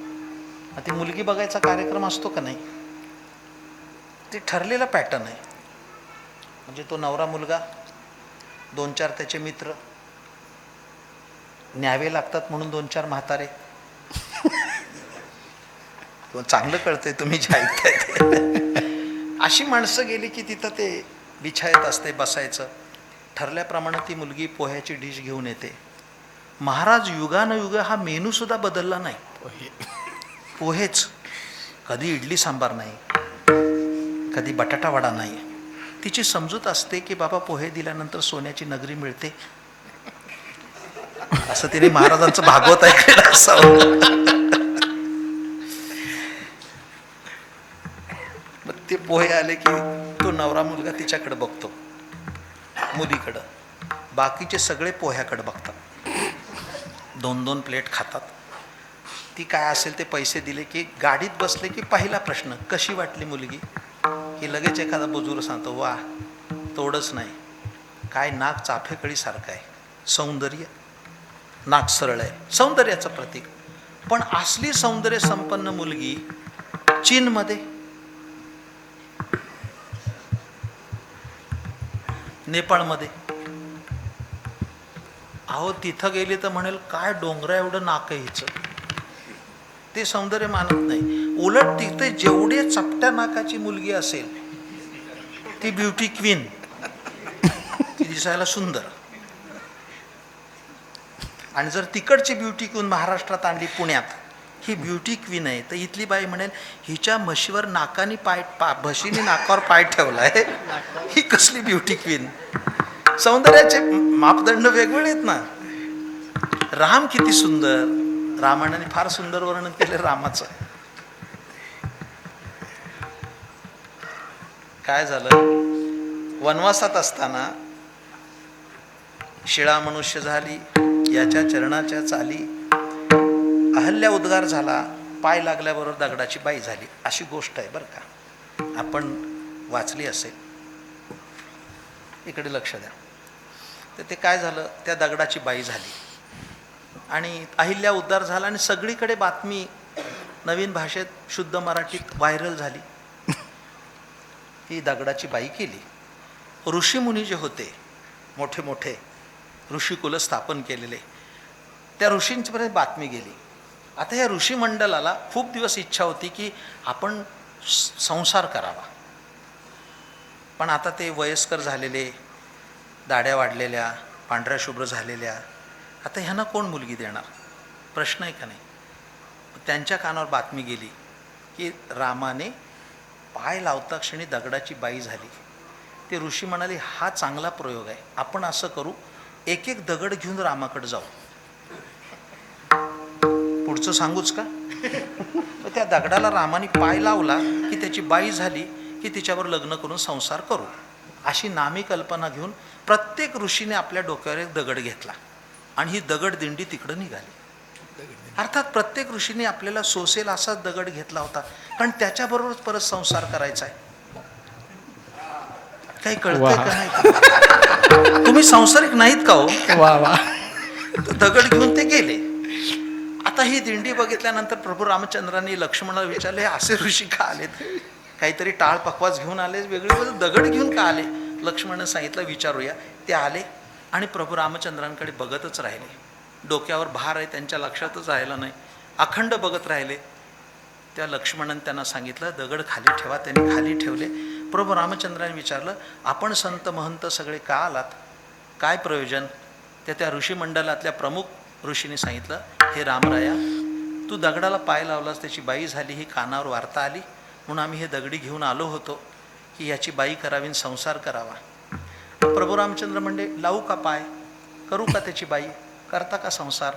Speaker 3: ती मुलगी बघायचा कार्यक्रम असतो का नाही? ते ठरलेला पॅटर्न आहे. म्हणजे तो नवरा मुलगा, 2-4 त्याचे मित्र, न्यावे लागतात म्हणून 2-4 म्हातारे, तो चांगलं कळतंय तुम्ही जे ऐकताय ते. अशी माणसं गेली की तिथं ते बिछायत असते बसायचं. ठरल्याप्रमाणे ती मुलगी पोह्याची डिश घेऊन येते. महाराज युगानुयुग हा मेनू सुद्धा बदलला नाही, पोहेच. कधी इडली सांबार नाही, कधी बटाटा वडा नाही. तिची समजूत असते की बाबा पोहे दिल्यानंतर सोन्याची नगरी मिळते, असं तिने महाराजांचं भागवत ऐकलेलं असावं. मग ते पोहे आले की तो नवरा मुलगा तिच्याकडे बघतो, मुलीकडं. बाकीचे सगळे पोह्याकडे बघतात. 2-2 प्लेट खातात. ती काय असेल ते पैसे दिले की गाडीत बसले की पहिला प्रश्न, कशी वाटली मुलगी? की लगेच एखादा बुजुर्ग सांगतो, वा तोडच नाही, काय नाक चाफेकळीसारखं आहे, सौंदर्य, नाक सरळ आहे, सौंदर्याचं प्रतीक. पण असली सौंदर्य संपन्न मुलगी चीनमध्ये, नेपाळमध्ये, अहो तिथं गेली तर म्हणेल काय डोंगरा एवढं नाक आहे हिचं. ते सौंदर्य मानत नाही. उलट तिथे जेवढे चपट्या नाकाची मुलगी असेल ती ब्युटी क्वीन, ती दिसायला सुंदर. आणि जर तिकडची ब्युटी क्वीन महाराष्ट्रात आणली, पुण्यात, ही ब्युटी क्वीन आहे, तर इथली बाई म्हणेल हिच्या म्हशीवर नाकाने म्हशीने नाकावर पाय ठेवलाय, ही कसली ब्युटी क्वीन. सौंदर्याचे मापदंड वेगवेगळे आहेत ना. राम किती सुंदर, रामायणाने फार सुंदर वर्णन केले रामाचं. काय झालं, वनवासात असताना शिळा मनुष्य झाली, याच्या चरणाच्या चाली, अहल्या उद्गार झाला, पाय लागल्याबरोबर दगडाची बाई झाली. अशी गोष्ट आहे बरं का, आपण वाचली असेल. इकडे लक्ष द्या. तर ते काय झालं, त्या दगडाची बाई झाली आणि अहिल्या उद्धार झाला आणि सगळीकडे बातमी नवीन भाषेत शुद्ध मराठीत व्हायरल झाली. ही दगडाची बाई केली. ऋषीमुनी जे होते, मोठे मोठे ऋषिकुल स्थापन केलेले, त्या ऋषींच्यापर्यंत बातमी गेली. आता या ऋषी मंडळाला खूप दिवस इच्छा होती की आपण संसार करावा. पण आता ते वयस्कर झालेले, दाढ्या वाढलेल्या, पांढऱ्या शुभ्र झालेल्या, आता ह्यांना कोण मुलगी देणार, प्रश्न आहे का नाही. त्यांच्या कानावर बातमी गेली की रामाने पाय लावता क्षणी दगडाची बाई झाली. ते ऋषी म्हणाले हा चांगला प्रयोग आहे, आपण असं करू, एक एक दगड घेऊन रामाकडे जाऊ. पुढचं सांगूच का. त्या दगडाला रामाने पाय लावला की त्याची बाई झाली की तिच्यावर लग्न करून संसार करू, अशी नामी कल्पना घेऊन प्रत्येक ऋषीने आपल्या डोक्यावर एक दगड घेतला आणि ही दगड दिंडी तिकडं निघाली. अर्थात प्रत्येक ऋषीने आपल्याला सोसेल असाच दगड घेतला होता, कारण त्याच्याबरोबरच परत संसार करायचा आहे. काही कळतंय का नाही? तुम्ही संसारिक नाहीत का हो? दगड घेऊन ते गेले. आता ही दिंडी बघितल्यानंतर प्रभू रामचंद्रांनी लक्ष्मणाला विचारले, असे ऋषी का आलेत? काहीतरी टाळ पकवास घेऊन आले, वेगळे दगड घेऊन का आले? लक्ष्मणाने सांगितलं विचारूया. ते आले आणि प्रभू रामचंद्रांकडे बघतच राहिले. डोक्यावर भार आहे, त्यांच्या लक्षातच राहिलं नाही, अखंड बघत राहिले. त्या लक्ष्मणाने त्यांना सांगितलं दगड खाली ठेवा. त्यांनी खाली ठेवले. प्रभू रामचंद्रांनी विचारलं, आपण संत महंत सगळे का आलात, काय प्रयोजन? त्या ऋषी मंडळातल्या प्रमुख ऋषीने सांगितलं, हे रामराया, तू दगडाला पाय लावलास, त्याची बाई झाली, ही कानावर वार्ता आली, म्हणून आम्ही हे दगडी घेऊन आलो होतो की याची बाई करावी, संसार करावा. प्रभू रामचंद्र म्हणले, लावू का पाय, करू का त्याची बाई, करता का संसार?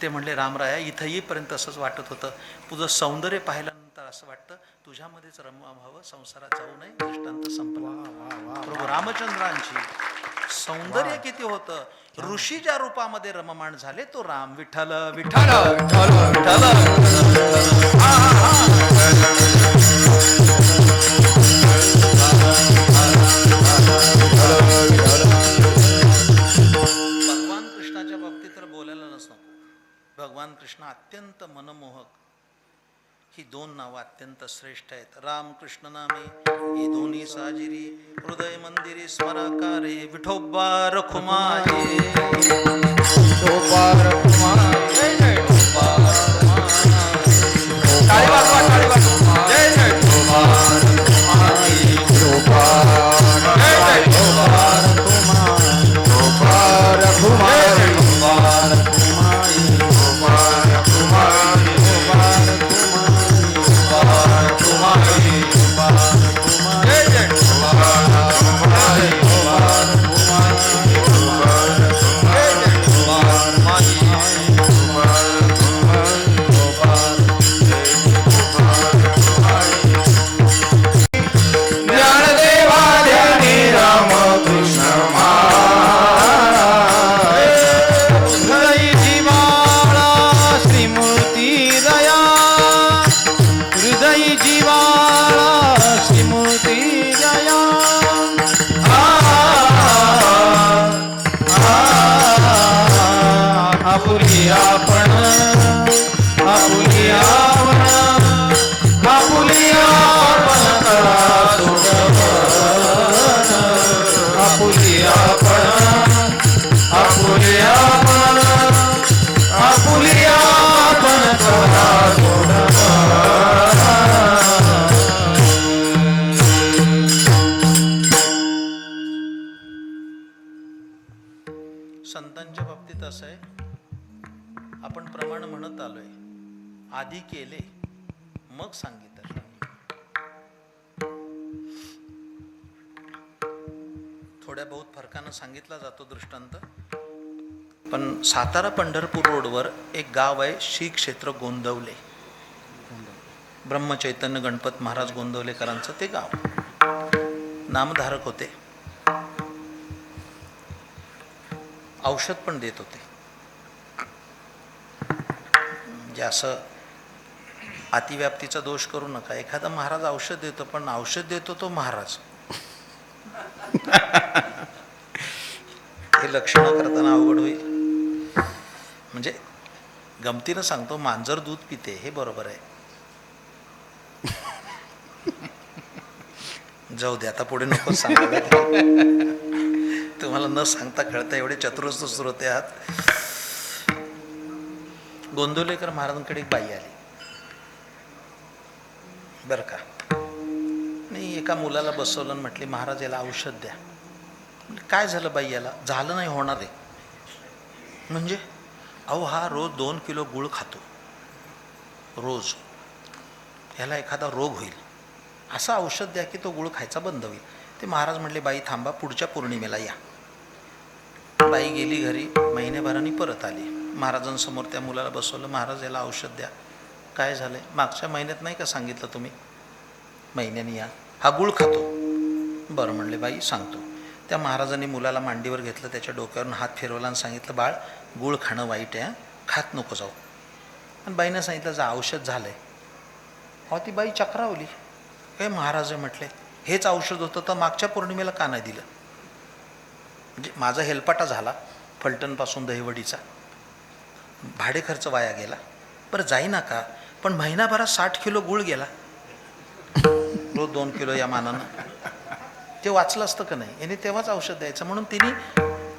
Speaker 3: ते म्हणले, रामराया, इथं येईपर्यंत असंच वाटत होतं, तुझं सौंदर्य पाहिल्यानंतर असं वाटतं तुझ्यामध्येच रमवावं, संसारात जाऊ नये, दृष्टांत संपला. प्रभू रामचंद्रांची सौंदर्य किती होतं, ऋषी ज्या रूपामध्ये रममाण झाले तो राम. विठ्ठल विठ्ठल विठ्ठल. भगवान कृष्णाच्या बाबतीत तर बोलायलाच नको. भगवान कृष्ण अत्यंत मनमोहक. ही दोन नावं अत्यंत श्रेष्ठ आहेत. राम कृष्ण नामे ही दोन्ही साजिरी, हृदय मंदिरी स्मराकारे, विठोबा रखुमाये, विठोबा रखुमाये, विठोबा रखुमाये. टाळी वाजवा, टाळी वाजवा.
Speaker 5: आपण आपुली आपण आपुली आपण करा सोडवण आपुली आपण आपुली आपण आपुली आपण करा सोडवण
Speaker 3: संतांच्या बाबतीत असं आहे, आपण प्रमाण म्हणत आलोय, आधी केले मग सांगितलं. थोड्या बहुत फरकानं सांगितला जातो दृष्टांत. पण सातारा पंढरपूर रोडवर एक गाव आहे, श्री क्षेत्र गोंदवले. ब्रह्मचैतन्य गणपत महाराज गोंदवलेकरांचं ते गाव. नामधारक होते, औषध पण देत होते. म्हणजे असं अतिव्याप्तीचा दोष करू नका. एखादा महाराज औषध देतो, पण औषध देतो तो महाराज. हे लक्षणं करताना अवघड होईल. म्हणजे गमतीनं सांगतो, मांजर दूध पिते हे बरोबर आहे. जाऊ दे, आता पुढे नको सांगायला. तुम्हाला न सांगता कळता एवढे चतुरस्र श्रोते आहात. गोंदवलेकर महाराजांकडे एक बाई आली बरं का. नाही, एका मुलाला बसवलं आणि म्हटली, महाराज याला औषध द्या. काय झालं बाई याला? झालं नाही, होणार आहे. म्हणजे अहो हा रोज 2 किलो गुळ खातो रोज, ह्याला एखादा रोग होईल, असं औषध द्या की तो गुळ खायचा बंद होईल. ते महाराज म्हटले, बाई थांबा, पुढच्या पौर्णिमेला या. बाई गेली घरी, महिन्याभराने परत आली. महाराजांसमोर त्या मुलाला बसवलं, महाराज याला औषध द्या. काय झालंय? मागच्या महिन्यात नाही का सांगितलं तुम्ही, महिन्याने या, हा गुळ खातो. बरं म्हणले, बाई सांगतो. त्या महाराजांनी मुलाला मांडीवर घेतलं, त्याच्या डोक्यावरून हात फिरवला आणि सांगितलं, बाळ गुळ खाणं वाईट आहे, खात नको जाऊ. आणि बाईनं सांगितलं, जा औषध झालंय. अहो ती बाई चक्रावली. काय महाराज म्हटले, हेच औषध होतं तर मागच्या पौर्णिमेला का नाही दिलं? म्हणजे माझा हेलपाटा झाला फलटणपासून दहिवडीचा, भाडे खर्च वाया गेला. बरं जाईना का, पण महिनाभरात 60 किलो गुळ गेला, रोज 2 किलो या मानानं. ते वाचलं असतं का नाही? याने तेव्हाच औषध द्यायचं. म्हणून तिने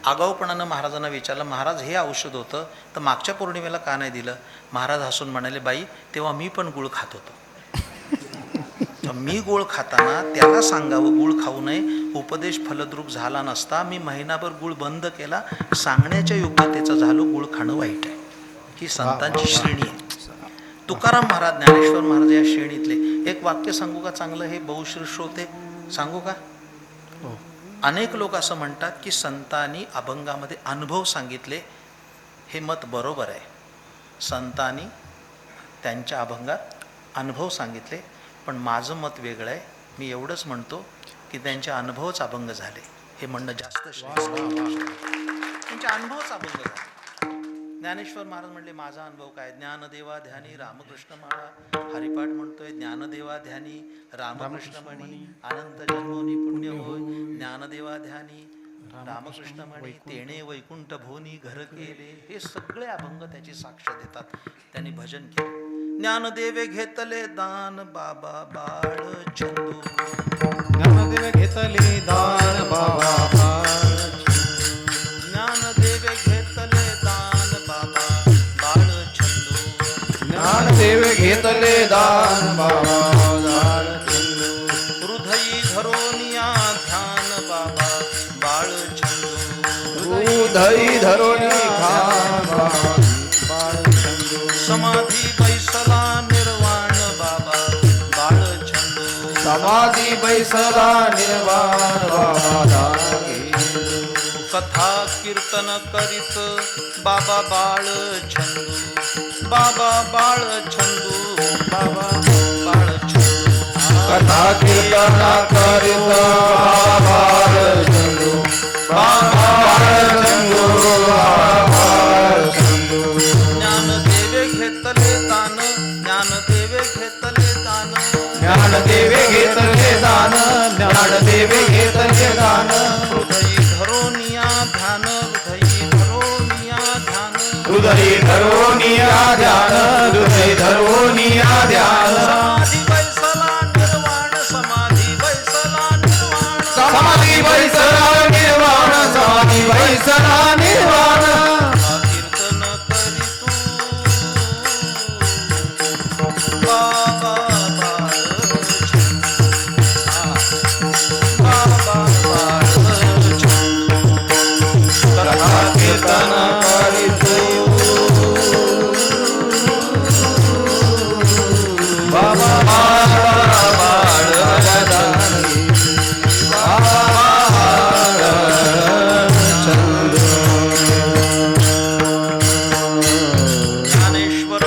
Speaker 3: आगाऊपणानं महाराजांना विचारलं, महाराज हे औषध होतं तर मागच्या पौर्णिमेला का नाही दिलं? महाराज हसून म्हणाले, बाई तेव्हा मी पण गुळ खात होतो. मी गुळ खाताना त्याला सांगावं गुळ खाऊ नये, उपदेश फलद्रूप झाला नसता. मी महिनाभर गुळ बंद केला, सांगण्याच्या योग्यतेचा झालो, गुळ खाणं वाईट आहे. ही संतांची श्रेणी आहे. तुकाराम महाराज, ज्ञानेश्वर महाराज या श्रेणीतले. एक वाक्य सांगू का चांगलं? हे बहुश्री श्रोते सांगू का? अनेक लोक असं म्हणतात की संतांनी अभंगामध्ये अनुभव सांगितले. हे मत बरोबर आहे, संतांनी त्यांच्या अभंगात अनुभव सांगितले. पण माझं मत वेगळं आहे. मी एवढंच म्हणतो की त्यांचे अनुभवच अभंग झाले. हे म्हणणं जास्त श्रेष्ठ. त्यांचे अनुभवच अभंग झाले. ज्ञानेश्वर महाराज म्हणले, माझा अनुभव काय? ज्ञानदेवा ध्यानी रामकृष्ण माळा, हरिपाठ म्हणतोय, ज्ञानदेवा ध्यानी रामकृष्ण म्हणी, अनंत जन्मोनी पुण्य होय. ज्ञानदेवा ध्यानी रामकृष्ण म्हणी, तेणे वैकुंठ भोनी घर केले. हे सगळे अभंग त्याची साक्ष देतात. त्यांनी भजन केले. ज्ञानदेवे घेतले दान बाबा बाळ छंदू,
Speaker 4: ज्ञानदेव घेतले दान बाबा बाळ,
Speaker 3: ज्ञानदेवे घेतले दान बाबा बाळ छंदू,
Speaker 5: ज्ञानदेव घेतले दान बाबा बाळ छंदू,
Speaker 3: हृदयी धरोनिया ध्यान बाबा बाळ छंदू,
Speaker 5: हृदयी धरोनी ध्यान बाबा बाळ छंदू,
Speaker 3: समाधी बैसला निर्वाण बाबा बाळ छंदू,
Speaker 5: समाधी बैसला निर्वाण बाबा दागी,
Speaker 3: कथा कीर्तन करीत बाबा बाळ छंदू, बाबा बाळ छंदू, बाबा बाळ छंदू,
Speaker 5: कथा कीर्तन करीत बाबा बाळ छंदू, बाबा बाळ छंदू, बाबा बाळ छंदू,
Speaker 3: ज्ञानदेवे घेतले दान, ज्ञानदेवे घेतले दान,
Speaker 5: ज्ञानदेवे घेतले दान, ज्ञानदेवे घेतले दान,
Speaker 3: हृदयी धरोनिया ध्यान, हृदयी धरोनिया ध्यान,
Speaker 5: हृदय धरोनिया ध्यान हृदय धरोनिया ध्यान
Speaker 3: समाधी बैसला निर्वाण समाधी बैसला निर्वाण
Speaker 5: समाधी बैसला निर्वाण समाधी बैसला निर्वाण
Speaker 3: कीर्तन करी तू बाबा
Speaker 5: कथा कीर्तन करीत बाबा बाळ गदानी
Speaker 3: ज्ञानेश्वर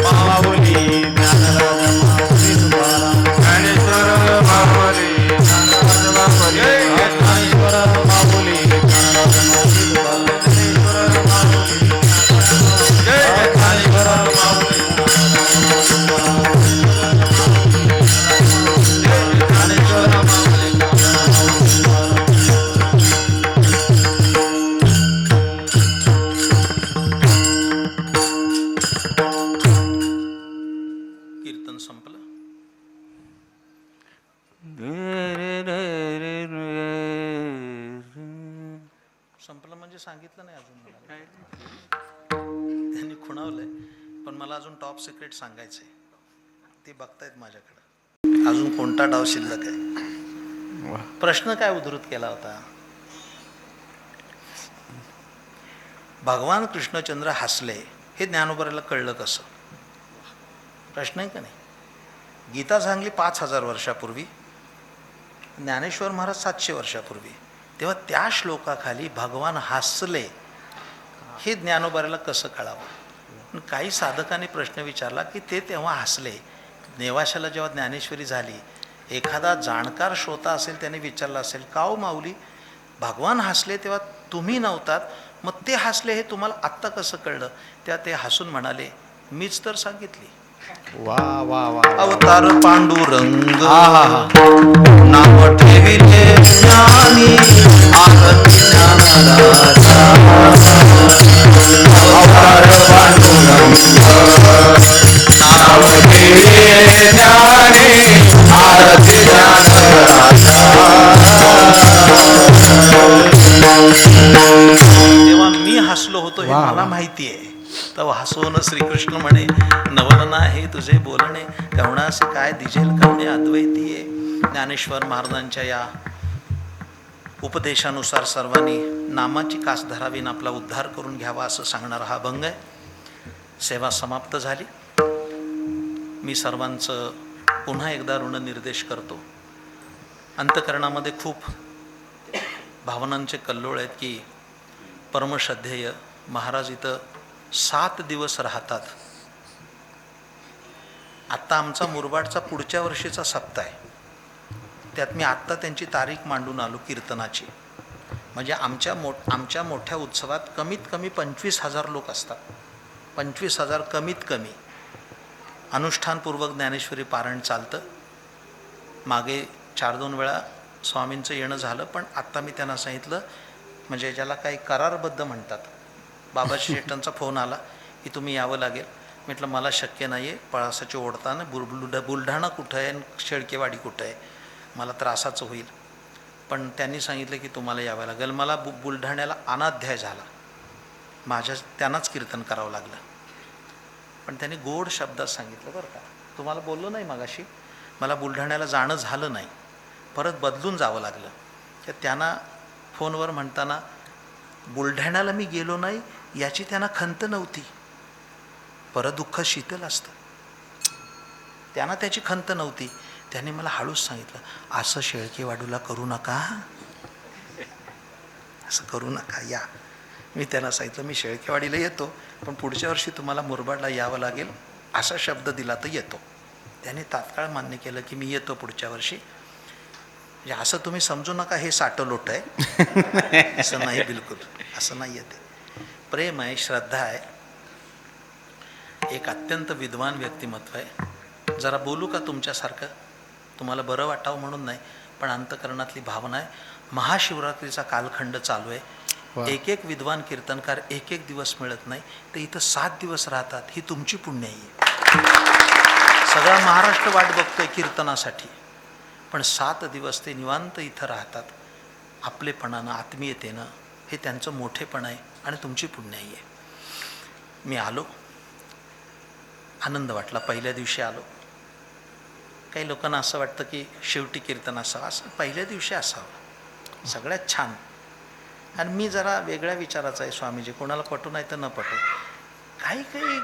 Speaker 5: माऊली ज्ञानेश्वर माऊली ज्ञानेश्वर माऊली
Speaker 3: कीर्तन संपलं. संपलं म्हणजे सांगितलं नाही अजून मला. त्यांनी खुणावलंय पण मला अजून टॉप सिक्रेट सांगायचंय. ते बघतायत माझ्याकडे अजून कोणता डाव शिल्लक आहे. प्रश्न काय उद्धृत केला होता. भगवान कृष्णचंद्र हसले हे ज्ञानोबाला कळलं कसं. प्रश्न आहे का नाही. गीता सांगली 5000 वर्षापूर्वी, ज्ञानेश्वर महाराज 700 वर्षापूर्वी. तेव्हा त्या श्लोकाखाली भगवान हसले हे ज्ञानोबाला कसं कळावं. काही साधकांनी प्रश्न विचारला की ते तेव्हा हसले. नेवाशाला जेव्हा ज्ञानेश्वरी झाली, एखादा जाणकार श्रोता असेल त्याने विचारलं असेल का हो माऊली भगवान हसले तेव्हा तुम्ही नव्हतात, मग ते हसले हे तुम्हाला आत्ता कसं कळलं. तेव्हा ते हसून म्हणाले मीच तर सांगितली.
Speaker 4: वा वा वा
Speaker 3: अवतार पांडुरंग नाव ठेविले ज्ञानी आरती ज्ञानदाता.
Speaker 5: अवतार पांडुरंग नाव ठेविले ज्ञानी आरती ज्ञानदाता.
Speaker 3: तेव्हा मी हसलो होतो हे मला माहिती आहे. तेव्हा हसवून श्रीकृष्ण म्हणे नवलना हे तुझे बोलणे कवणास काय दिजेल कवणे अद्वैती आहे. ज्ञानेश्वर महाराजांच्या या उपदेशानुसार सर्वांनी नामाची कास धरावी आणि आपला उद्धार करून घ्यावा असं सांगणारा हा अभंग आहे. सेवा समाप्त झाली. मी सर्वांचं पुन्हा एकदा ऋणनिर्देश करतो. अंतःकरणामध्ये खूप भावनांचे कल्लोळ आहेत की परमश्रद्धेय महाराज इथं 7 दिवस राहतात. आत्ता आमचा मुरबाडचा पुढच्या वर्षीचा सप्ताह आहे. त्यात मी आत्ता त्यांची तारीख मांडून आलो कीर्तनाची. म्हणजे आमच्या मोठ्या उत्सवात कमीत कमी 25,000 लोक असतात. 25,000 कमीत कमी. अनुष्ठानपूर्वक ज्ञानेश्वरी पारायण चालतं. मागे 4-2 वेळा स्वामींचं येणं झालं, पण आत्ता मी त्यांना सांगितलं म्हणजे ज्याला काही करारबद्ध म्हणतात. बाबाजी शेट्टांचा फोन आला की तुम्ही यावं लागेल. म्हटलं मला शक्य नाही आहे. पळासाची ओढताना बुलढाणा कुठं आहे आणि शेळकेवाडी कुठं आहे, मला त्रासाचं होईल. पण त्यांनी सांगितलं की तुम्हाला यावं लागेल. मला बुलढाण्याला अनाध्याय झाला. त्यांनाच कीर्तन करावं लागलं. पण त्यांनी गोड शब्दात सांगितलं बरं का. तुम्हाला बोललो नाही मगाशी, मला बुलढाण्याला जाणं झालं नाही, परत बदलून जावं लागलं. तर त्यांना फोनवर म्हणताना बुलढाण्याला मी गेलो नाही याची त्यांना खंत नव्हती, परत दुःख शीतल असतं. त्यांना त्याची खंत नव्हती. त्यांनी मला हळूच सांगितलं असं शेळकेवाडूला करू नका, असं करू नका, या. मी त्यांना सांगितलं मी शेळकेवाडीला येतो, पण पुढच्या वर्षी तुम्हाला मुरबाडला यावं लागेल असा शब्द दिला तर येतो. त्याने तात्काळ मान्य केलं की मी येतो पुढच्या वर्षी. म्हणजे असं तुम्ही समजू नका हे साटलोट आहे, असं नाही, बिलकुल असं नाही आहे. ते प्रेम आहे, श्रद्धा आहे. एक अत्यंत विद्वान व्यक्तिमत्व आहे. जरा बोलू का तुमच्यासारखं, तुम्हाला बरं वाटावं म्हणून नाही, पण अंतःकरणातली भावना आहे. महाशिवरात्रीचा कालखंड चालू आहे.
Speaker 4: वा.
Speaker 3: एक एक विद्वान कीर्तनकार एक एक दिवस मिळत नाही, ते इथं 7 दिवस राहतात. ही तुमची पुण्याई आहे. सगळा महाराष्ट्र वाट बघतोय कीर्तनासाठी, पण 7 दिवस ते निवांत इथं राहतात. आपलेपणानं, आत्मीयतेनं, हे त्यांचं मोठेपण आहे आणि तुमची पुण्याई आहे. मी आलो, आनंद वाटला. पहिल्या दिवशी आलो. काही लोकांना असं वाटतं की शेवटी कीर्तन असावं, असं पहिल्या दिवशी असावं, सगळ्यात छान. आणि मी जरा वेगळ्या विचाराचा आहे स्वामीजी, कोणाला पटू नाही तर न पटू. काही काही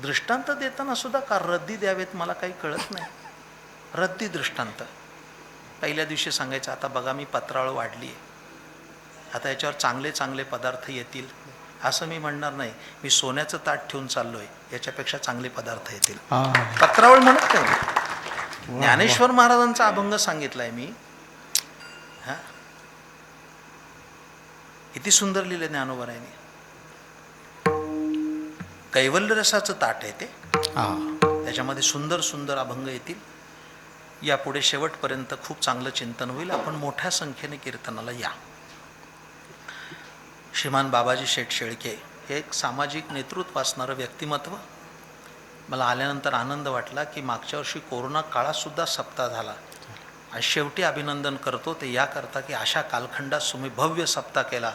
Speaker 3: दृष्टांत देताना सुद्धा का रद्दी द्यावेत मला काही कळत नाही. रद्दी दृष्टांत पहिल्या दिवशी सांगायचं, आता बघा मी पत्रावळ वाढली आहे, आता याच्यावर चांगले चांगले पदार्थ येतील, असं मी म्हणणार नाही. मी सोन्याचं ताट ठेवून चाललो आहे, याच्यापेक्षा चांगले पदार्थ येतील. पत्रावळ म्हणत नाही. ज्ञानेश्वर महाराजांचा अभंग सांगितलाय मी. हा, किती सुंदर लिहिलं ज्ञानोबरायांनी. कैवल्य रसाचं ताट आहे ते, त्याच्यामध्ये सुंदर सुंदर अभंग येतील. यापुढे शेवटपर्यंत खूप चांगलं चिंतन होईल. आपण मोठ्या संख्येने कीर्तनाला या. श्रीमान बाबाजी शेठ शेळके हे एक सामाजिक नेतृत्व असणारं व्यक्तिमत्व. मला आल्यानंतर आनंद वाटला की मागच्या वर्षी कोरोना काळातसुद्धा सप्ताह झाला, आणि शेवटी अभिनंदन करतो ते याकरता की अशा कालखंडात तुम्ही भव्य सप्ताह केला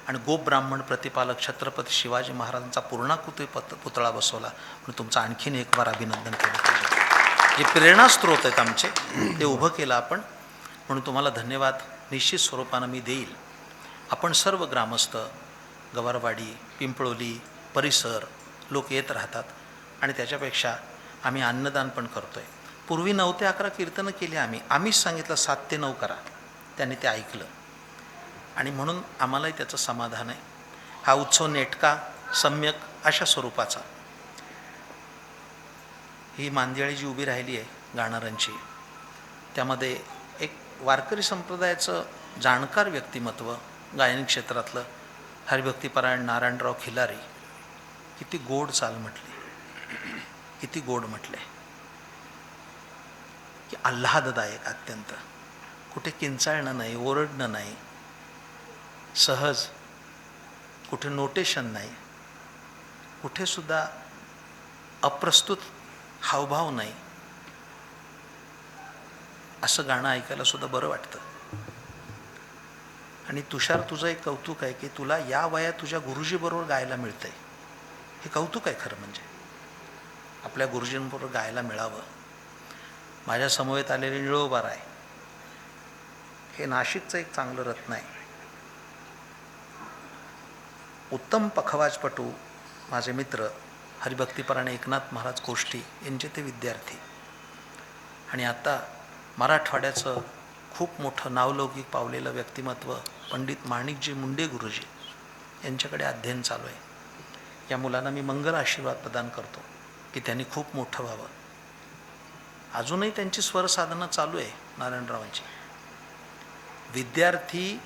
Speaker 3: आणि गोब्राह्मण प्रतिपालक छत्रपती शिवाजी महाराजांचा पूर्णाकृती पुतळा बसवला, म्हणून तुमचं आणखीन एक बार अभिनंदन केलं पाहिजे. जे प्रेरणास्त्रोत आहेत आमचे, ते उभं केलं आपण, म्हणून तुम्हाला धन्यवाद निश्चित स्वरूपानं मी देईल. आपण सर्व ग्रामस्थ, गवारवाडी, पिंपळोली परिसर लोक येत राहतात, आणि त्याच्यापेक्षा आम्ही अन्नदान पण करतो आहे. पूर्वी 9 ते 11 कीर्तनं केली आम्हीच सांगितलं 7 ते 9 करा, त्यांनी ते ऐकलं, आणि म्हणून आम्हालाही त्याचं समाधान आहे. हा उत्सव नेटका सम्यक अशा स्वरूपाचा. ही मांदियाळी जी उभी राहिली आहे गाणाऱ्यांची, त्यामध्ये एक वारकरी संप्रदायाचं जाणकार व्यक्तिमत्व, गायन क्षेत्रातलं हरिभक्तीपरायण नारायणराव खिलारी. किती गोड चाल म्हटली, किती गोड म्हटले, की आल्हाददायक अत्यंत. कुठे किंचाळणं नाही, ओरडणं नाही, सहज, कुठे नोटेशन नाही, कुठेसुद्धा अप्रस्तुत हावभाव नाही. असं गाणं ऐकायला सुद्धा बरं वाटतं. आणि तुषार, तुझं एक कौतुक आहे की तुला या वयात तुझ्या गुरुजीबरोबर गायला मिळतंय. हे कौतुक आहे खरं म्हणजे, आपल्या गुरुजींबरोबर गायला मिळावं. माझ्या समवेत आलेले निळोबार आहे, हे नाशिकचं एक चांगलं रत्न आहे. उत्तम पखवाजपटू माझे मित्र हरिभक्तीपरायण एकनाथ महाराज कोष्टी यांचे ते विद्यार्थी. आणि आता मराठवाड्याचं खूप मोठं नावलौकिक पावलेलं व्यक्तिमत्व पंडित माणिकजी मुंडे गुरुजी यांच्याकडे अध्ययन चालू आहे. या मुलांना मी मंगल आशीर्वाद प्रदान करतो की त्यांनी खूप मोठं व्हावं. अजूनही त्यांची स्वरसाधना चालू आहे नारायणरावांची. विद्यार्थी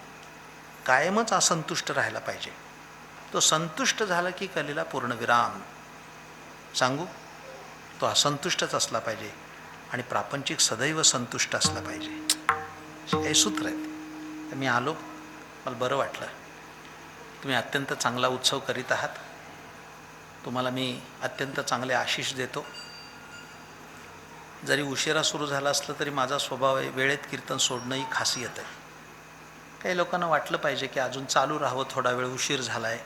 Speaker 3: कायमच असंतुष्ट राहायला पाहिजे. तो संतुष्ट झाला की कलेला पूर्णविराम. सांगू, तो असंतुष्टच असला पाहिजे आणि प्रापंचिक सदैव संतुष्ट असला पाहिजे. हे सूत्र आहेत. तर मी आलो, मला बरं वाटलं. तुम्ही अत्यंत चांगला उत्सव करीत आहात. तुम्हाला मी अत्यंत चांगले आशीष देतो. जरी उशिरा सुरू झाला असलं तरी माझा स्वभाव आहे वेळेत कीर्तन सोडणं ही खासियत आहे. काही लोकांना वाटलं पाहिजे की अजून चालू राहावं, थोडा वेळ उशीर झाला आहे.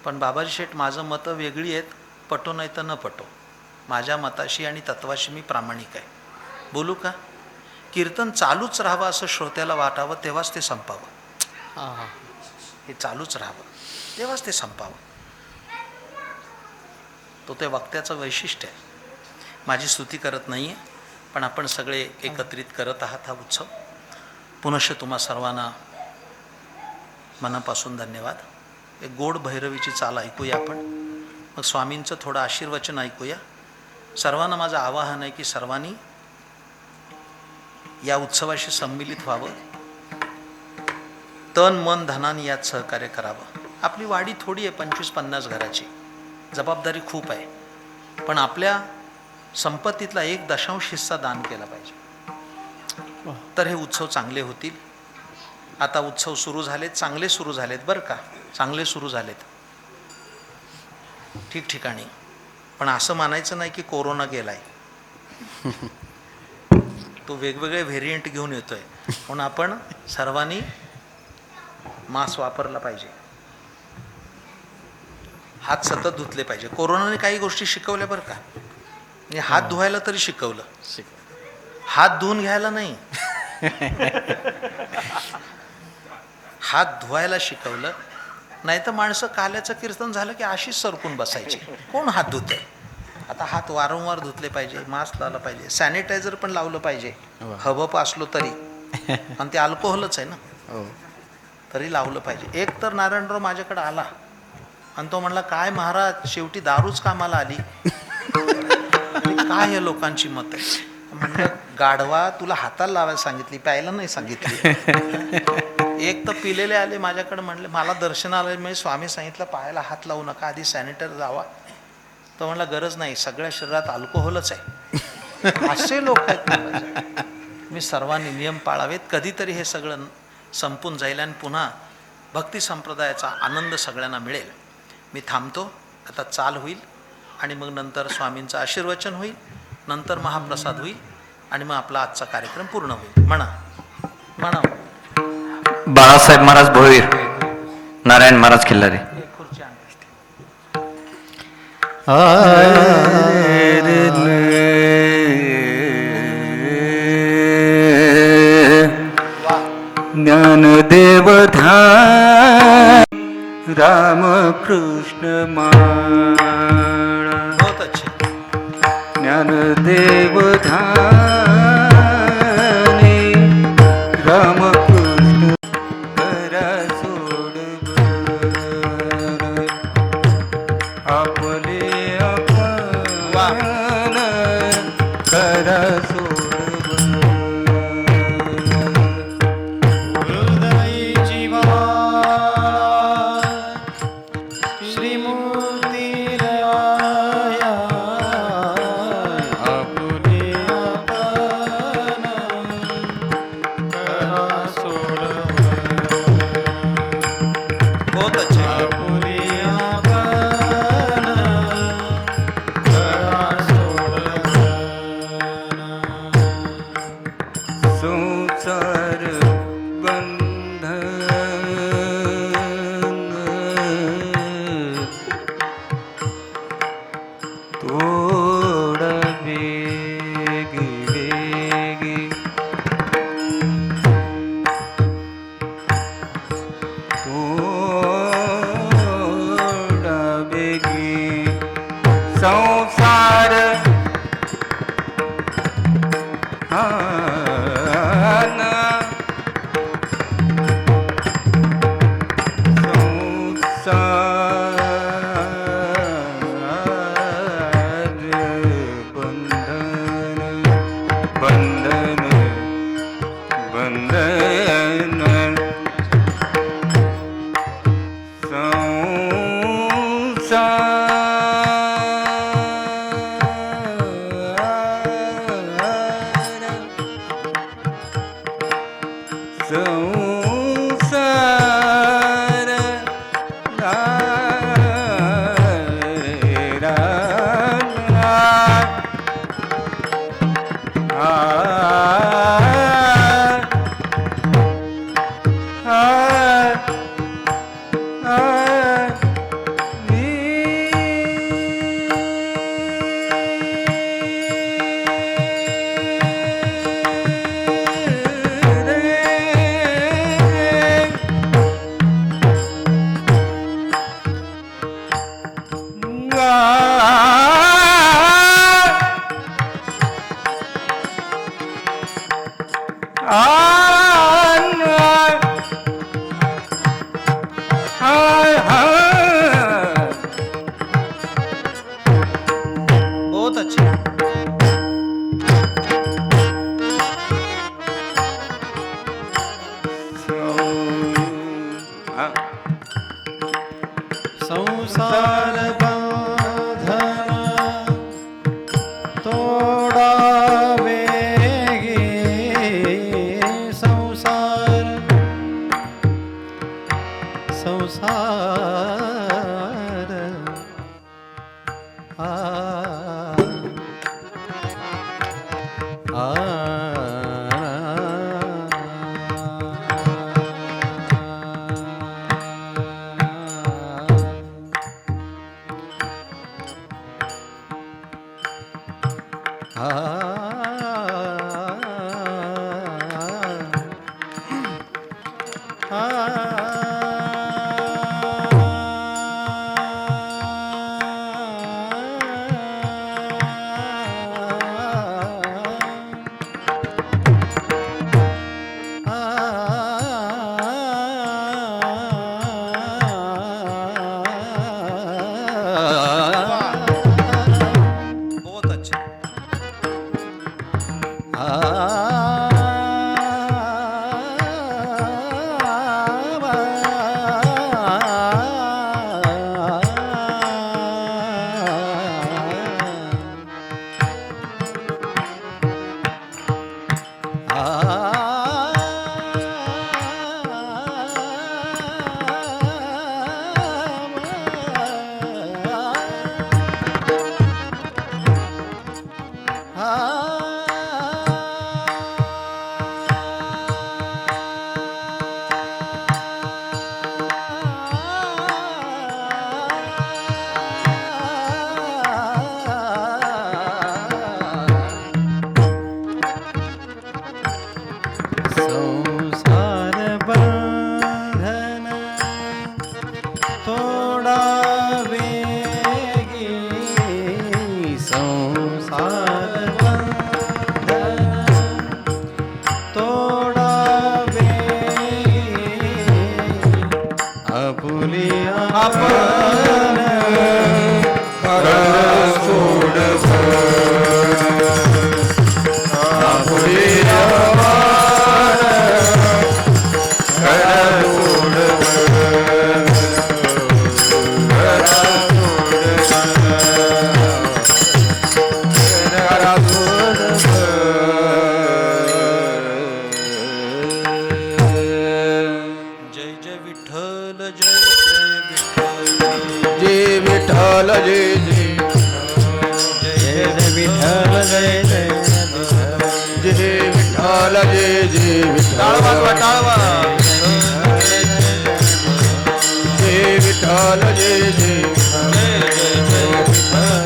Speaker 3: पण बाबाजी शेठ, माझं मतं वेगळी आहेत, पटो नाही तर न पटो. माझ्या मताशी आणि तत्वाशी मी प्रामाणिक आहे. बोलू का? कीर्तन चालूच राहावं असं श्रोत्याला वाटावं, तेव्हाच ते संपावं. हे चालूच राहावं तेव्हाच ते संपावं. तो त्या वक्त्याचं वैशिष्ट्य आहे. माझी स्तुती करत नाही आहे, पण आपण सगळे एकत्रित करत आहात हा उत्सव. पुनश्च तुम्हा सर्वांना मनापासून धन्यवाद. एक गोड भैरवीची चाल ऐकूया आपण, मग स्वामींचं थोडं आशीर्वचन ऐकूया. सर्वांना माझं आवाहन आहे की सर्वांनी या उत्सवाशी सम्मिलित व्हावं, तन मन धनाने यात सहकार्य करावं. आपली वाडी थोडी आहे, 25-50 घराची, जबाबदारी खूप आहे, पण आपल्या संपत्तीतला 1/10 हिस्सा दान केला पाहिजे. तर हे उत्सव चांगले होतील. आता उत्सव सुरू झालेत, चांगले सुरू झालेत बरं का, चांगले सुरू झालेत ठिकठिकाणी. पण असं मानायचं नाही की कोरोना गेलाय. तो वेगवेगळे व्हेरियंट घेऊन येतोय. म्हणून आपण सर्वांनी मास्क वापरला पाहिजे, हात सतत धुतले पाहिजे. कोरोनाने काही गोष्टी शिकवल्या बरं का. म्हणजे हात धुवायला तरी शिकवलं, हात धुवून घ्यायला नाही. हात धुवायला शिकवलं. नाही तर माणसं काल्याचं कीर्तन झालं की अशीच सरकून बसायची. कोण हात धुतंय? आता हात वारंवार धुतले पाहिजे, मास्क लावला पाहिजे, सॅनिटायझर पण लावलं पाहिजे, हबप असलो तरी. आणि ते अल्कोहोलच आहे ना, तरी लावलं पाहिजे. एक तर नारायणराव माझ्याकडे आला आणि तो म्हणला, काय महाराज शेवटी दारूच कामाला आली. काय हे लोकांची मत आहे. म्हणलं, गाढवा तुला हाताला लावायला सांगितली, प्यायला नाही सांगितली. एक तर पिलेले आले माझ्याकडे, म्हणले मला दर्शनाला मी स्वामी सांगितलं पायाला हात लावू नका, आधी सॅनिटायझर लावा. तो म्हणला गरज नाही, सगळ्या शरीरात अल्कोहोलच आहे. असे लोक आहेत. मी सर्वांनी नियम पाळावेत. कधीतरी हे सगळं संपून जाईल आणि पुन्हा भक्ती संप्रदायाचा आनंद सगळ्यांना मिळेल. मी थांबतो. आता चाल होईल आणि मग नंतर स्वामींचं आशीर्वचन होईल, नंतर महाप्रसाद होईल आणि मग आपला आजचा कार्यक्रम पूर्ण होईल. म्हणा म्हणा.
Speaker 6: बाळासाहेब महाराज भोईर, नारायण महाराज खिल्लारे.
Speaker 3: एक खुर्ची आण.
Speaker 5: ज्ञानदेव ध्यान रामकृष्ण माळा.
Speaker 3: बहुत अच्छे.
Speaker 5: ज्ञानदेव ध्याने रामकृष्ण करा सोड आपले आपण करा सोड.
Speaker 3: बहुत अच्छे.
Speaker 5: संसार बंधन तोड वेगी वेगी तोड वेगी संसार बंधन बंधन संसार
Speaker 3: बहुत अच्छा.
Speaker 5: संसार बंधन थोडा वेगी संसार बंधन थोडा वेगी आपुलिया आपण सोड आपुलिया
Speaker 3: जय जय विठ्ठल जय जय विठ्ठल
Speaker 4: जय विठ्ठल जय जय
Speaker 5: जय विठ्ठल जय जय
Speaker 4: जय विठ्ठल जय जय
Speaker 5: टाळ वाजवा टाळ
Speaker 4: जय विठ्ठल जय जय
Speaker 3: जय जय जय विठ्ठल